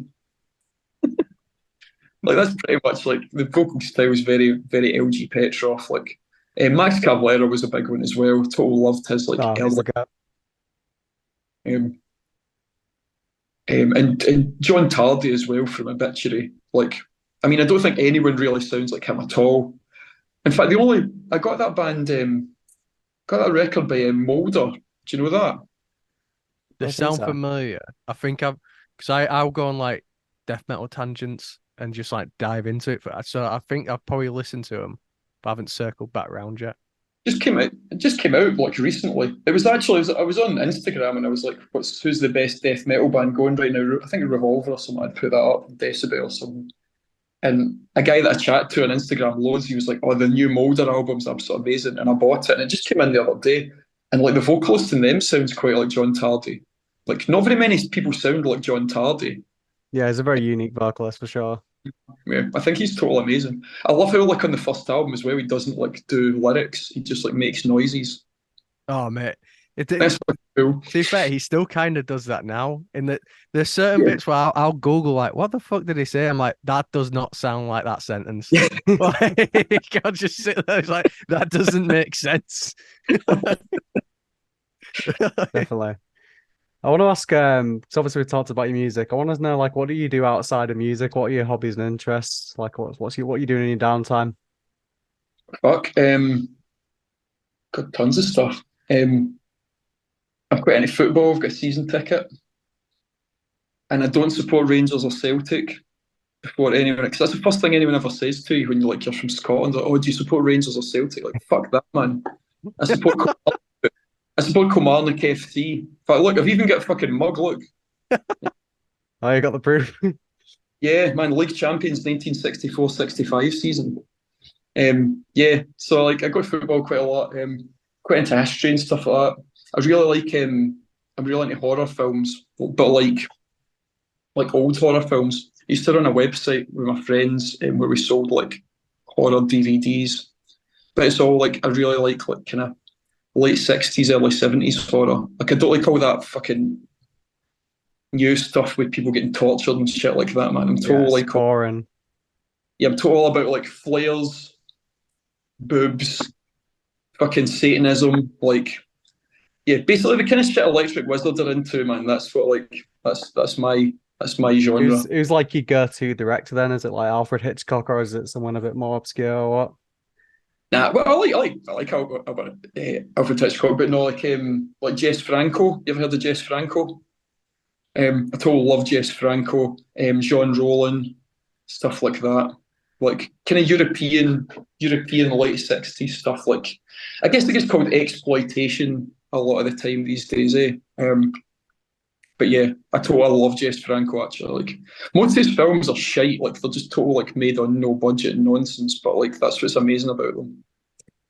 Like, that's pretty much like the vocal style is very, very LG Petrov. Like, Max Cavalera was a big one as well. Total loved his like oh, he's early. the guy. Um, and John Tardy as well from Obituary. Like, I mean, I don't think anyone really sounds like him at all. In fact, the only I got that band, got that record by Molder. Do you know that? I They don't think sound so. familiar. I think because I'll go on like death metal tangents and just like dive into it. So I think I've probably listened to them, but I haven't circled back around yet. Just came out. It just came out like recently. It was actually I was on Instagram and I was like, who's the best death metal band going right now? I think Revolver or something. I'd put that up, Decibel or something. And a guy that I chat to on Instagram loads, he was like, "Oh, the new Molder album's absolutely amazing," and I bought it, and it just came in the other day. And like the vocalist in them sounds quite like John Tardy. Like not very many people sound like John Tardy. Yeah, he's a very unique vocalist for sure. Yeah, I think he's totally amazing. I love how like on the first album as well, he doesn't like do lyrics. He just like makes noises. Oh mate, That's fucking cool. to be fair, he still kind of does that now. In that there's certain Yeah. bits where I'll Google like, what the fuck did he say? I'm like, that does not sound like that sentence. Yeah. Like, I'll just sit there, it's like that doesn't make sense. Definitely. I want to ask, because obviously we talked about your music. I want to know, like, what do you do outside of music? What are your hobbies and interests? Like, what are you doing in your downtime? Fuck. Got tons of stuff. I'm quite into football. I've got a season ticket, and I don't support Rangers or Celtic before anyone. Because that's the first thing anyone ever says to you when you're from Scotland. Like, oh, do you support Rangers or Celtic? Like, fuck that, man. I support. I support Kilmarnock FC. But look, I've even got a fucking mug. Look, Oh, you got the proof. yeah, man, league champions 1964-65 season. Yeah, so like I go to football quite a lot. Quite into history and stuff like that. I really like. I'm really into horror films, but like old horror films. I used to run a website with my friends where we sold like horror DVDs, but it's all like I really like kind of late 60s, early 70s horror. Like I don't like all that fucking new stuff with people getting tortured and shit like that, man. I'm Yeah, total it's like boring. yeah, I'm total about like flares, boobs, fucking Satanism, like yeah, basically the kind of shit Electric Wizards are into, man. That's what like that's my genre. Who's like your go-to director then? Is it like Alfred Hitchcock or is it someone a bit more obscure or what? Nah, well, I like Alfred Hitchcock, but no, like Jess Franco. You ever heard of Jess Franco? I totally love Jess Franco, Jean Rollin, stuff like that. Like kind of European late 60s stuff. Like I guess it gets called exploitation a lot of the time these days, eh? But yeah, I love Jess Franco actually. Like most of his films are shite, like they're just total like made on no budget nonsense, but like that's what's amazing about them.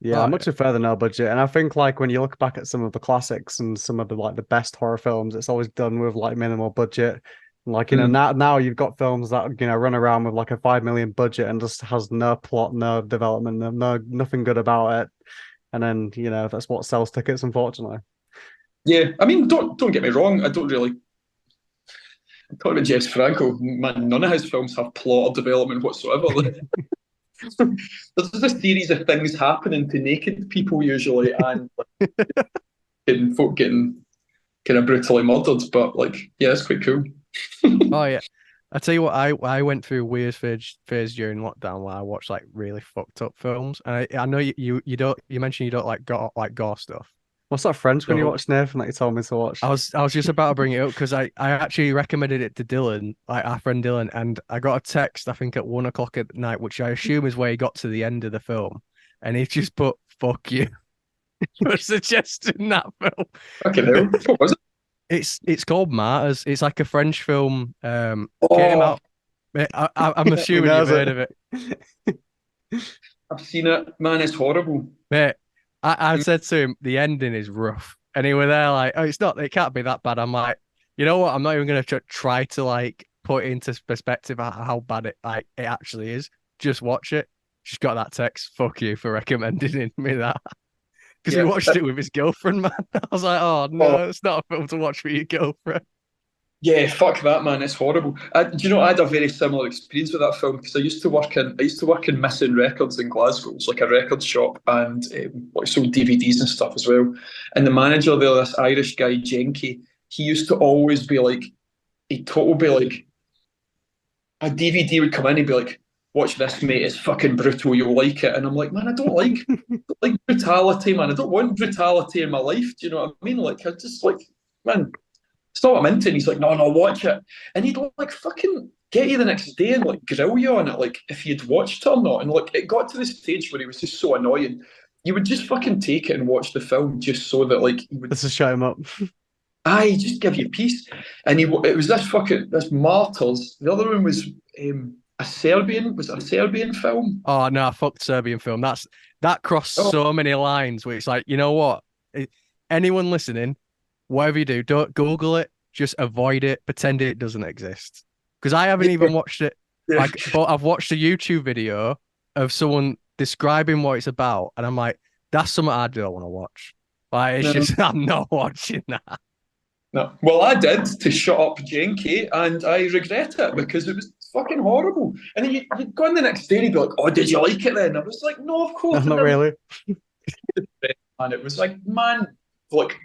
Yeah, I Oh, much prefer the no budget. And I think like when you look back at some of the classics and some of the like the best horror films, it's always done with like minimal budget. Like, Mm. now you've got films that, run around with like a 5 million budget and just has no plot, no development, nothing good about it. And then, that's what sells tickets, unfortunately. Yeah, I mean, don't get me wrong. I don't really talk about Jess Franco. Man, none of his films have plot or development whatsoever. There's just a series of things happening to naked people usually, and like, getting folk getting kind of brutally murdered. But like, yeah, it's quite cool. oh yeah. I tell you what, I went through a weird phase during lockdown where I watched like really fucked up films. And I know you don't you mentioned you don't like gore stuff. What's that French when you So watch Nathan that you told me to watch? I was just about to bring it up because I actually recommended it to Dylan, like our friend Dylan, and I got a text I think at 1 o'clock at night, which I assume is where he got to the end of the film, and he just put "fuck you" for suggesting that film. Okay, now what was it? It's called Martyrs. It's like a French film. Came Oh, out. I'm He assuming you've knows heard it. of it, I've seen it. Man, it's horrible. mate. I said to him, the ending is rough, and he was there like, oh, it's not. It can't be that bad. I'm like, you know what? I'm not even gonna try to like put into perspective how bad it actually is. Just watch it. Just got that text. Fuck you for recommending me that because he Yeah. watched it with his girlfriend, man. I was like, oh Oh, no, it's not a film to watch with your girlfriend. yeah. Fuck that, man. It's horrible. Do you know I had a very similar experience with that film because I used to work in Missing Records in Glasgow. It's like a record shop and like sold DVDs and stuff as well. And the manager there, this Irish guy Jenky, he used to always be like, he'd totally be like, a DVD would come in, he'd be like, "Watch this, mate. It's fucking brutal. You'll like it." And I'm like, "Man, I don't like brutality, man. I don't want brutality in my life. Do you know what I mean? Like, I just like, man, it's not what I'm into." And he's like, "No, no, watch it." And he'd like fucking get you the next day and like grill you on it, like if you'd watched it or not. And like, it got to the stage where he was just so annoying. You would just fucking take it and watch the film just so that like he would, This is shut him up. just give you peace. And it was this Martyrs. The other one was a Serbian film? Oh no, I fucked Serbian film. That crossed Oh, so many lines where it's like, you know what? Anyone listening, whatever you do, don't Google it. Just avoid it. Pretend it doesn't exist. Because I haven't yeah, even watched it. yeah. Like, but I've watched a YouTube video of someone describing what it's about, and I'm like, that's something I don't want to watch. Like, it's No, just I'm not watching that. no. Well, I did to shut up Jenky, and I regret it because it was fucking horrible. And then you'd go in the next day and you'd be like, "Oh, did you like it then?" I was like, "No, of No, course I not never." really. And it was like, man, like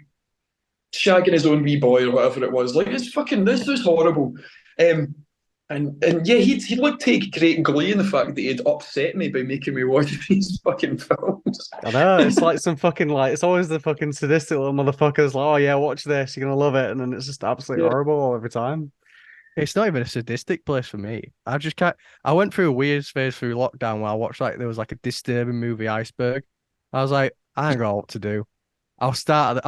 shagging his own wee boy or whatever it was. Like, this is horrible. Um, And yeah, he'd like take great glee in the fact that he'd upset me by making me watch these fucking films. I know, it's like some fucking like it's always the fucking sadistic little motherfuckers like, oh yeah, watch this, you're gonna love it, and then it's just absolutely Yeah. horrible every time. It's not even a sadistic place for me. I just can't. I went through a weird phase through lockdown where I watched like there was like a disturbing movie, Iceberg. I was like, I ain't got what to do. I'll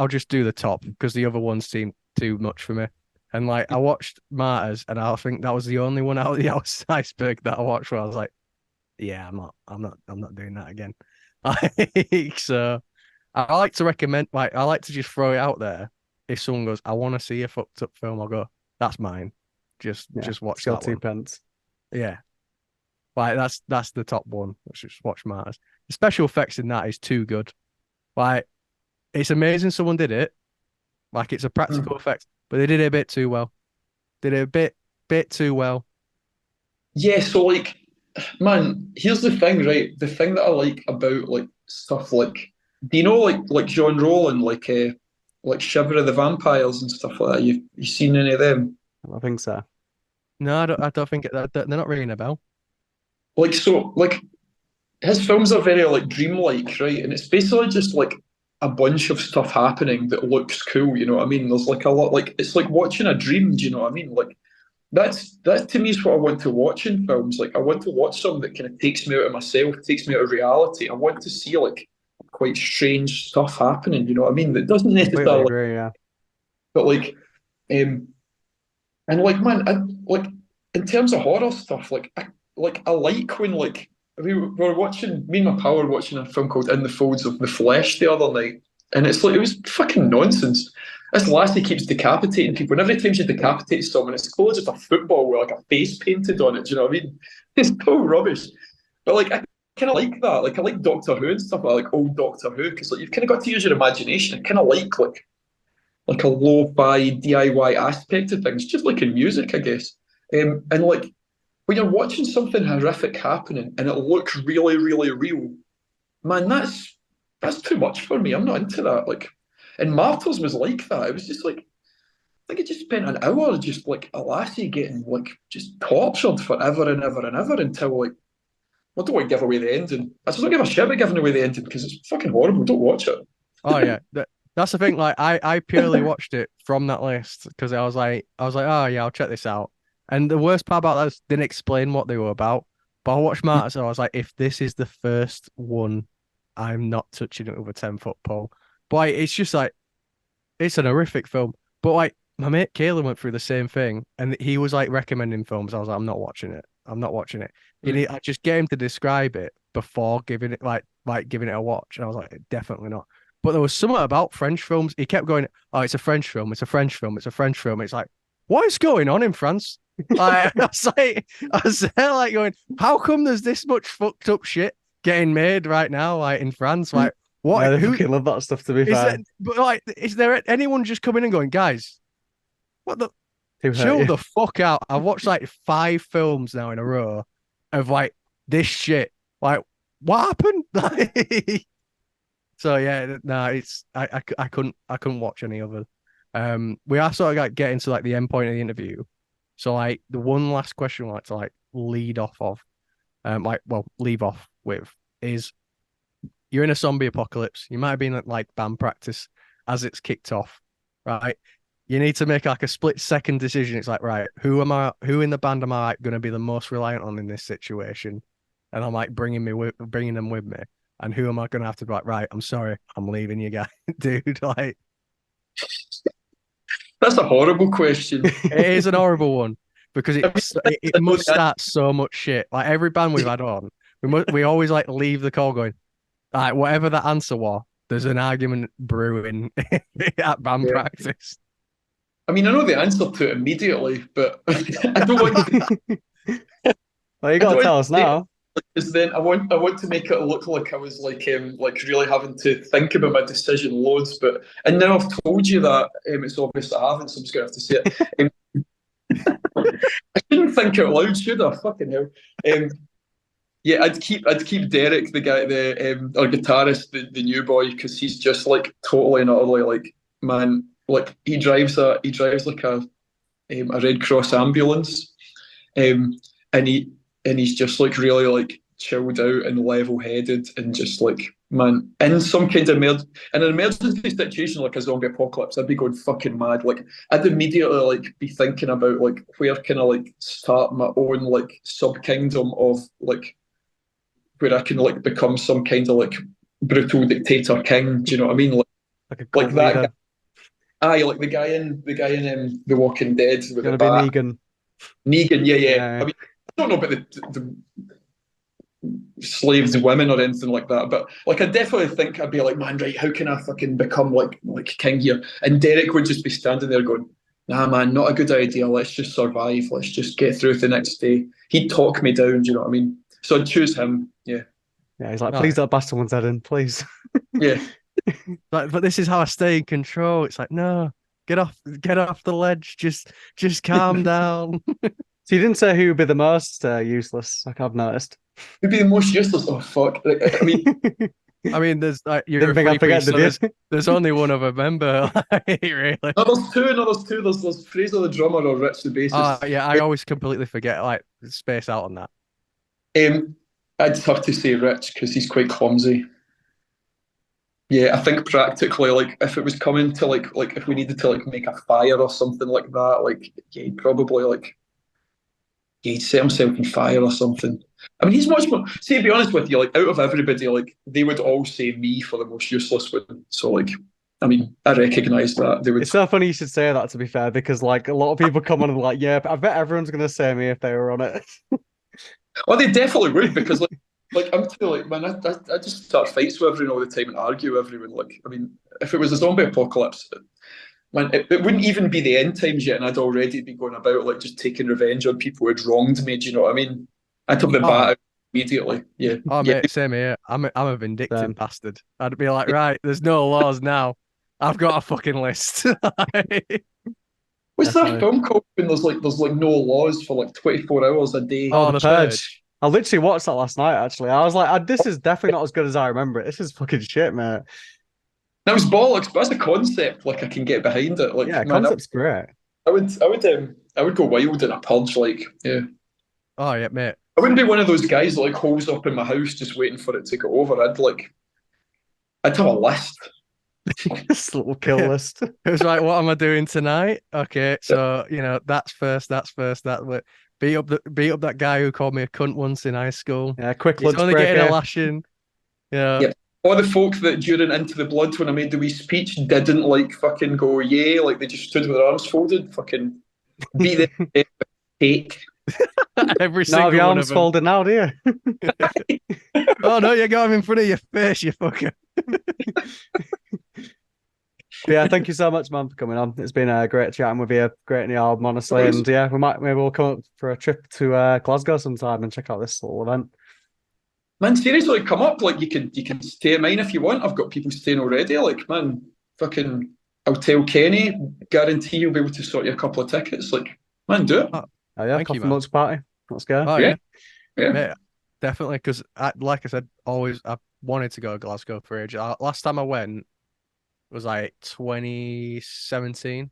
just do the top because the other ones seemed too much for me. And like I watched Martyrs, and I think that was the only one out of the Iceberg that I watched where I was like, yeah, I'm not doing that again. Like, so I like to recommend, like, I like to just throw it out there. If someone goes, I want to see a fucked up film, I'll go, that's mine. Yeah, Just watch it's your that two one. pence. Yeah. Like that's the top one. Let's just watch Martyrs. The special effects in that is too good. Like it's amazing someone did it. Like it's a Mm. practical effect, but they did it a bit too well. Did it a bit too well. Yeah, so like, man, here's the thing, right? The thing that I like about like stuff like, do you know like John Rowland, like Shiver of the Vampires and stuff like that? You seen any of them? I think so. No, I don't think they're not ringing a bell. Like so, like his films are very like dreamlike, right? And it's basically just like a bunch of stuff happening that looks cool. You know what I mean? There's like a lot, like it's like watching a dream. Do you know what I mean? Like that to me is what I want to watch in films. Like I want to watch something that kind of takes me out of myself, takes me out of reality. I want to see like quite strange stuff happening. You know what I mean? That doesn't Completely necessarily, agree, yeah. but like, um, and like man, like in terms of horror stuff, I like when like we were watching, me and my pal were watching a film called In the Folds of the Flesh the other night, and it's like it was fucking nonsense. This lassie keeps decapitating people, and every time she decapitates someone, it's clearly just a football with like a face painted on it. Do you know what I mean? It's total rubbish. But like I kind of like that. Like I like Doctor Who and stuff. I like old Doctor Who because like you've kind of got to use your imagination. I kind of like a lo-fi DIY aspect of things, just like in music, I guess. And like when you're watching something horrific happening and it looks really, really real, man, that's too much for me. I'm not into that. Like, and Martyrs was like that. It was just like I think I just spent an hour just like a lassie getting like just tortured forever and ever and ever until like I don't want to give away the ending. I just don't give a shit about giving away the ending because it's fucking horrible. Don't watch it. Oh yeah, that's the thing. Like I purely watched it from that list because I was like, oh yeah, I'll check this out. And the worst part about that is they didn't explain what they were about. But I watched Martyrs, so I was like, if this is the first one, I'm not touching it with a 10-foot pole. But like, it's just like it's an horrific film. But like my mate Kayla went through the same thing, and he was like recommending films. I was like, I'm not watching it. I'm not watching it. I just get him to describe it before giving it like giving it a watch, and I was like, definitely not. But there was something about French films. He kept going, "Oh, it's a French film. It's a French film. It's a French film." It's like, what is going on in France? Like, I was there, like going, how come there's this much fucked up shit getting made right now, like in France? Like, Yeah, what? they Who fucking love that stuff, to be is fair. it? But like, is there anyone just coming and going, guys? What the? Who hurt Chill you? the fuck out. I've watched like 5 films now in a row of like this shit. Like, what happened? Like, so yeah, no, it's I couldn't watch any other. We are sort of like getting to like the end point of the interview. So like the one last question I like to like lead off of, leave off with is you're in a zombie apocalypse. You might have been at like band practice as it's kicked off, right? You need to make like a split-second decision. It's like, right, who in the band am I like, going to be the most reliant on in this situation? And I'm like bringing them with me. And who am I going to have to be like, right, I'm sorry, I'm leaving you guys, dude. Like, That's a horrible question. it is an horrible one because I mean, it I know must the start so much shit. Like every band we've had on, we always like leave the call going, like whatever the answer was, there's an argument brewing at band answer. practice. I mean, I know the answer to it immediately, but I don't want to. Well, you I got don't to want tell to us say it now. because then I want to make it look like I was like really having to think about my decision loads. But and now I've told you that it's obvious I haven't, so I'm just gonna have to say it. I shouldn't think out loud, should I? Fucking hell. Um, yeah, I'd keep Derek, the guy, the our guitarist, the new boy, because he's just like totally and utterly like man, like he drives like a Red Cross ambulance. and he's just like really like chilled out and level headed and just like man in some kind of in an emergency situation like a zombie apocalypse, I'd be going fucking mad. Like I'd immediately like be thinking about like where can I like start my own like sub kingdom of like where I can like become some kind of like brutal dictator king. Do you know what I mean? Like a Like cult that leader. guy. Aye, like the guy in The Walking Dead with the Gonna be bat. Negan. Negan, yeah, yeah. Yeah. I mean, I don't know about the slaves, women, or anything like that, but like I definitely think I'd be like, man, right, how can I fucking become like king here? And Derek would just be standing there going, nah, man, not a good idea. Let's just survive. Let's just get through the next day. He'd talk me down. Do you know what I mean? So I'd choose him. Yeah, Yeah, he's like, Oh, please don't bash someone's head in, please. yeah. like, but this is how I stay in control. It's like, no, get off the ledge. Just calm down. So you didn't say who would be the most useless, like I've noticed. Who'd be the most useless? Oh fuck! Like, I mean, I mean, there's like you're Didn't a think free I'd forget, priest, did so you? there's only one other member. Like, really. no, there's two. No, there's two. There's Fraser the drummer or Rich the Oh bassist. yeah, I always completely forget like space out on that. Um, I'd have to say Rich because he's quite clumsy. Yeah, I think practically, like if it was coming to like if we needed to like make a fire or something like that, like yeah, he'd probably like yeah, he'd set himself on fire or something. I mean, he's much more. See, to be honest with you, like out of everybody, like they would all say me for the most useless one. So like, I mean, I recognise that they would. It's so funny you should say that, to be fair, because like a lot of people come on and like, yeah, I bet everyone's gonna say me if they were on it. Well, they definitely would because like I'm too like man, I just start fights with everyone all the time and argue with everyone. Like, I mean, if it was a zombie apocalypse, man, it wouldn't even be the end times yet, and I'd already be going about like just taking revenge on people who'd wronged me. Do you know what I mean? I'd have the bat Oh, out immediately. Yeah, oh yeah. mate, same here. I'm a vindictive Um, bastard. I'd be like, right, there's no laws now. I've got a fucking list. What's that Definitely. film called when there's like no laws for like 24 hours a day? Oh, Oh, The the Purge. purge. I literally watched that last night, actually. I was like, this is definitely not as good as I remember it. This is fucking shit, mate. That was bollocks, but as a concept, like I can get behind it. Like, Yeah, man, concept's great. I would go wild in a purge. Like, yeah. Oh yeah, mate. I wouldn't be one of those guys that like holes up in my house just waiting for it to go over. I'd have a list. This little kill It list. was like, what am I doing tonight? Okay, so that's first, that's first, beat up that guy who called me a cunt once in high school. Yeah, quick He's lunch only break getting a here. lashing. Yeah. Yep. All the folk that during Into the Blood when I made the wee speech didn't like fucking go yay, like they just stood with their arms folded, fucking beat them with take. Every Now have single your one of arms them. folded now, do you? Oh no, you got him in front of your face, you fucker. But yeah, thank you so much, man, for coming on. It's been a great chatting with you. Great in the album, honestly. And yeah, maybe we'll come up for a trip to Glasgow sometime and check out this little event. Man, seriously, come up. Like you can stay at mine if you want. I've got people staying already. Like, man, fucking I'll tell Kenny, guarantee he'll be able to sort you a couple of tickets. Like, man, do it. Oh, Oh yeah, thank you, Coffin man. Mulch party. Let's go. Oh Yeah, yeah, yeah. mate, definitely. Because like I said, always I wanted to go to Glasgow for ages. Last time I went was like 2017.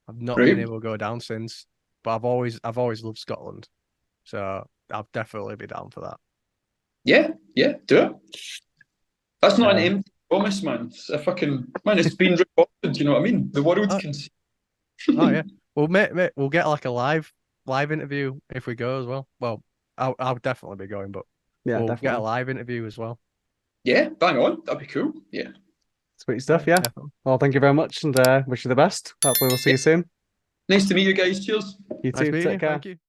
I've not been Right. able to go down since, but I've always loved Scotland, so I'll definitely be down for that. Yeah, yeah, do it. That's not an Yeah. empty promise, man. It's a fucking man, it's been recorded, you know what I mean? The world Oh, can see. oh yeah. Well, mate, we'll get like a live interview if we go as well. Well, I'll definitely be going, but Yeah, we'll get a definitely. live interview as well. Yeah, bang on. That'd be cool. Yeah. Sweet Oh, stuff, yeah. definitely. Well, thank you very much and wish you the best. Hopefully we'll see Yeah. you soon. Nice to meet you guys. Cheers. You Nice too. meeting you. Take care. Thank you.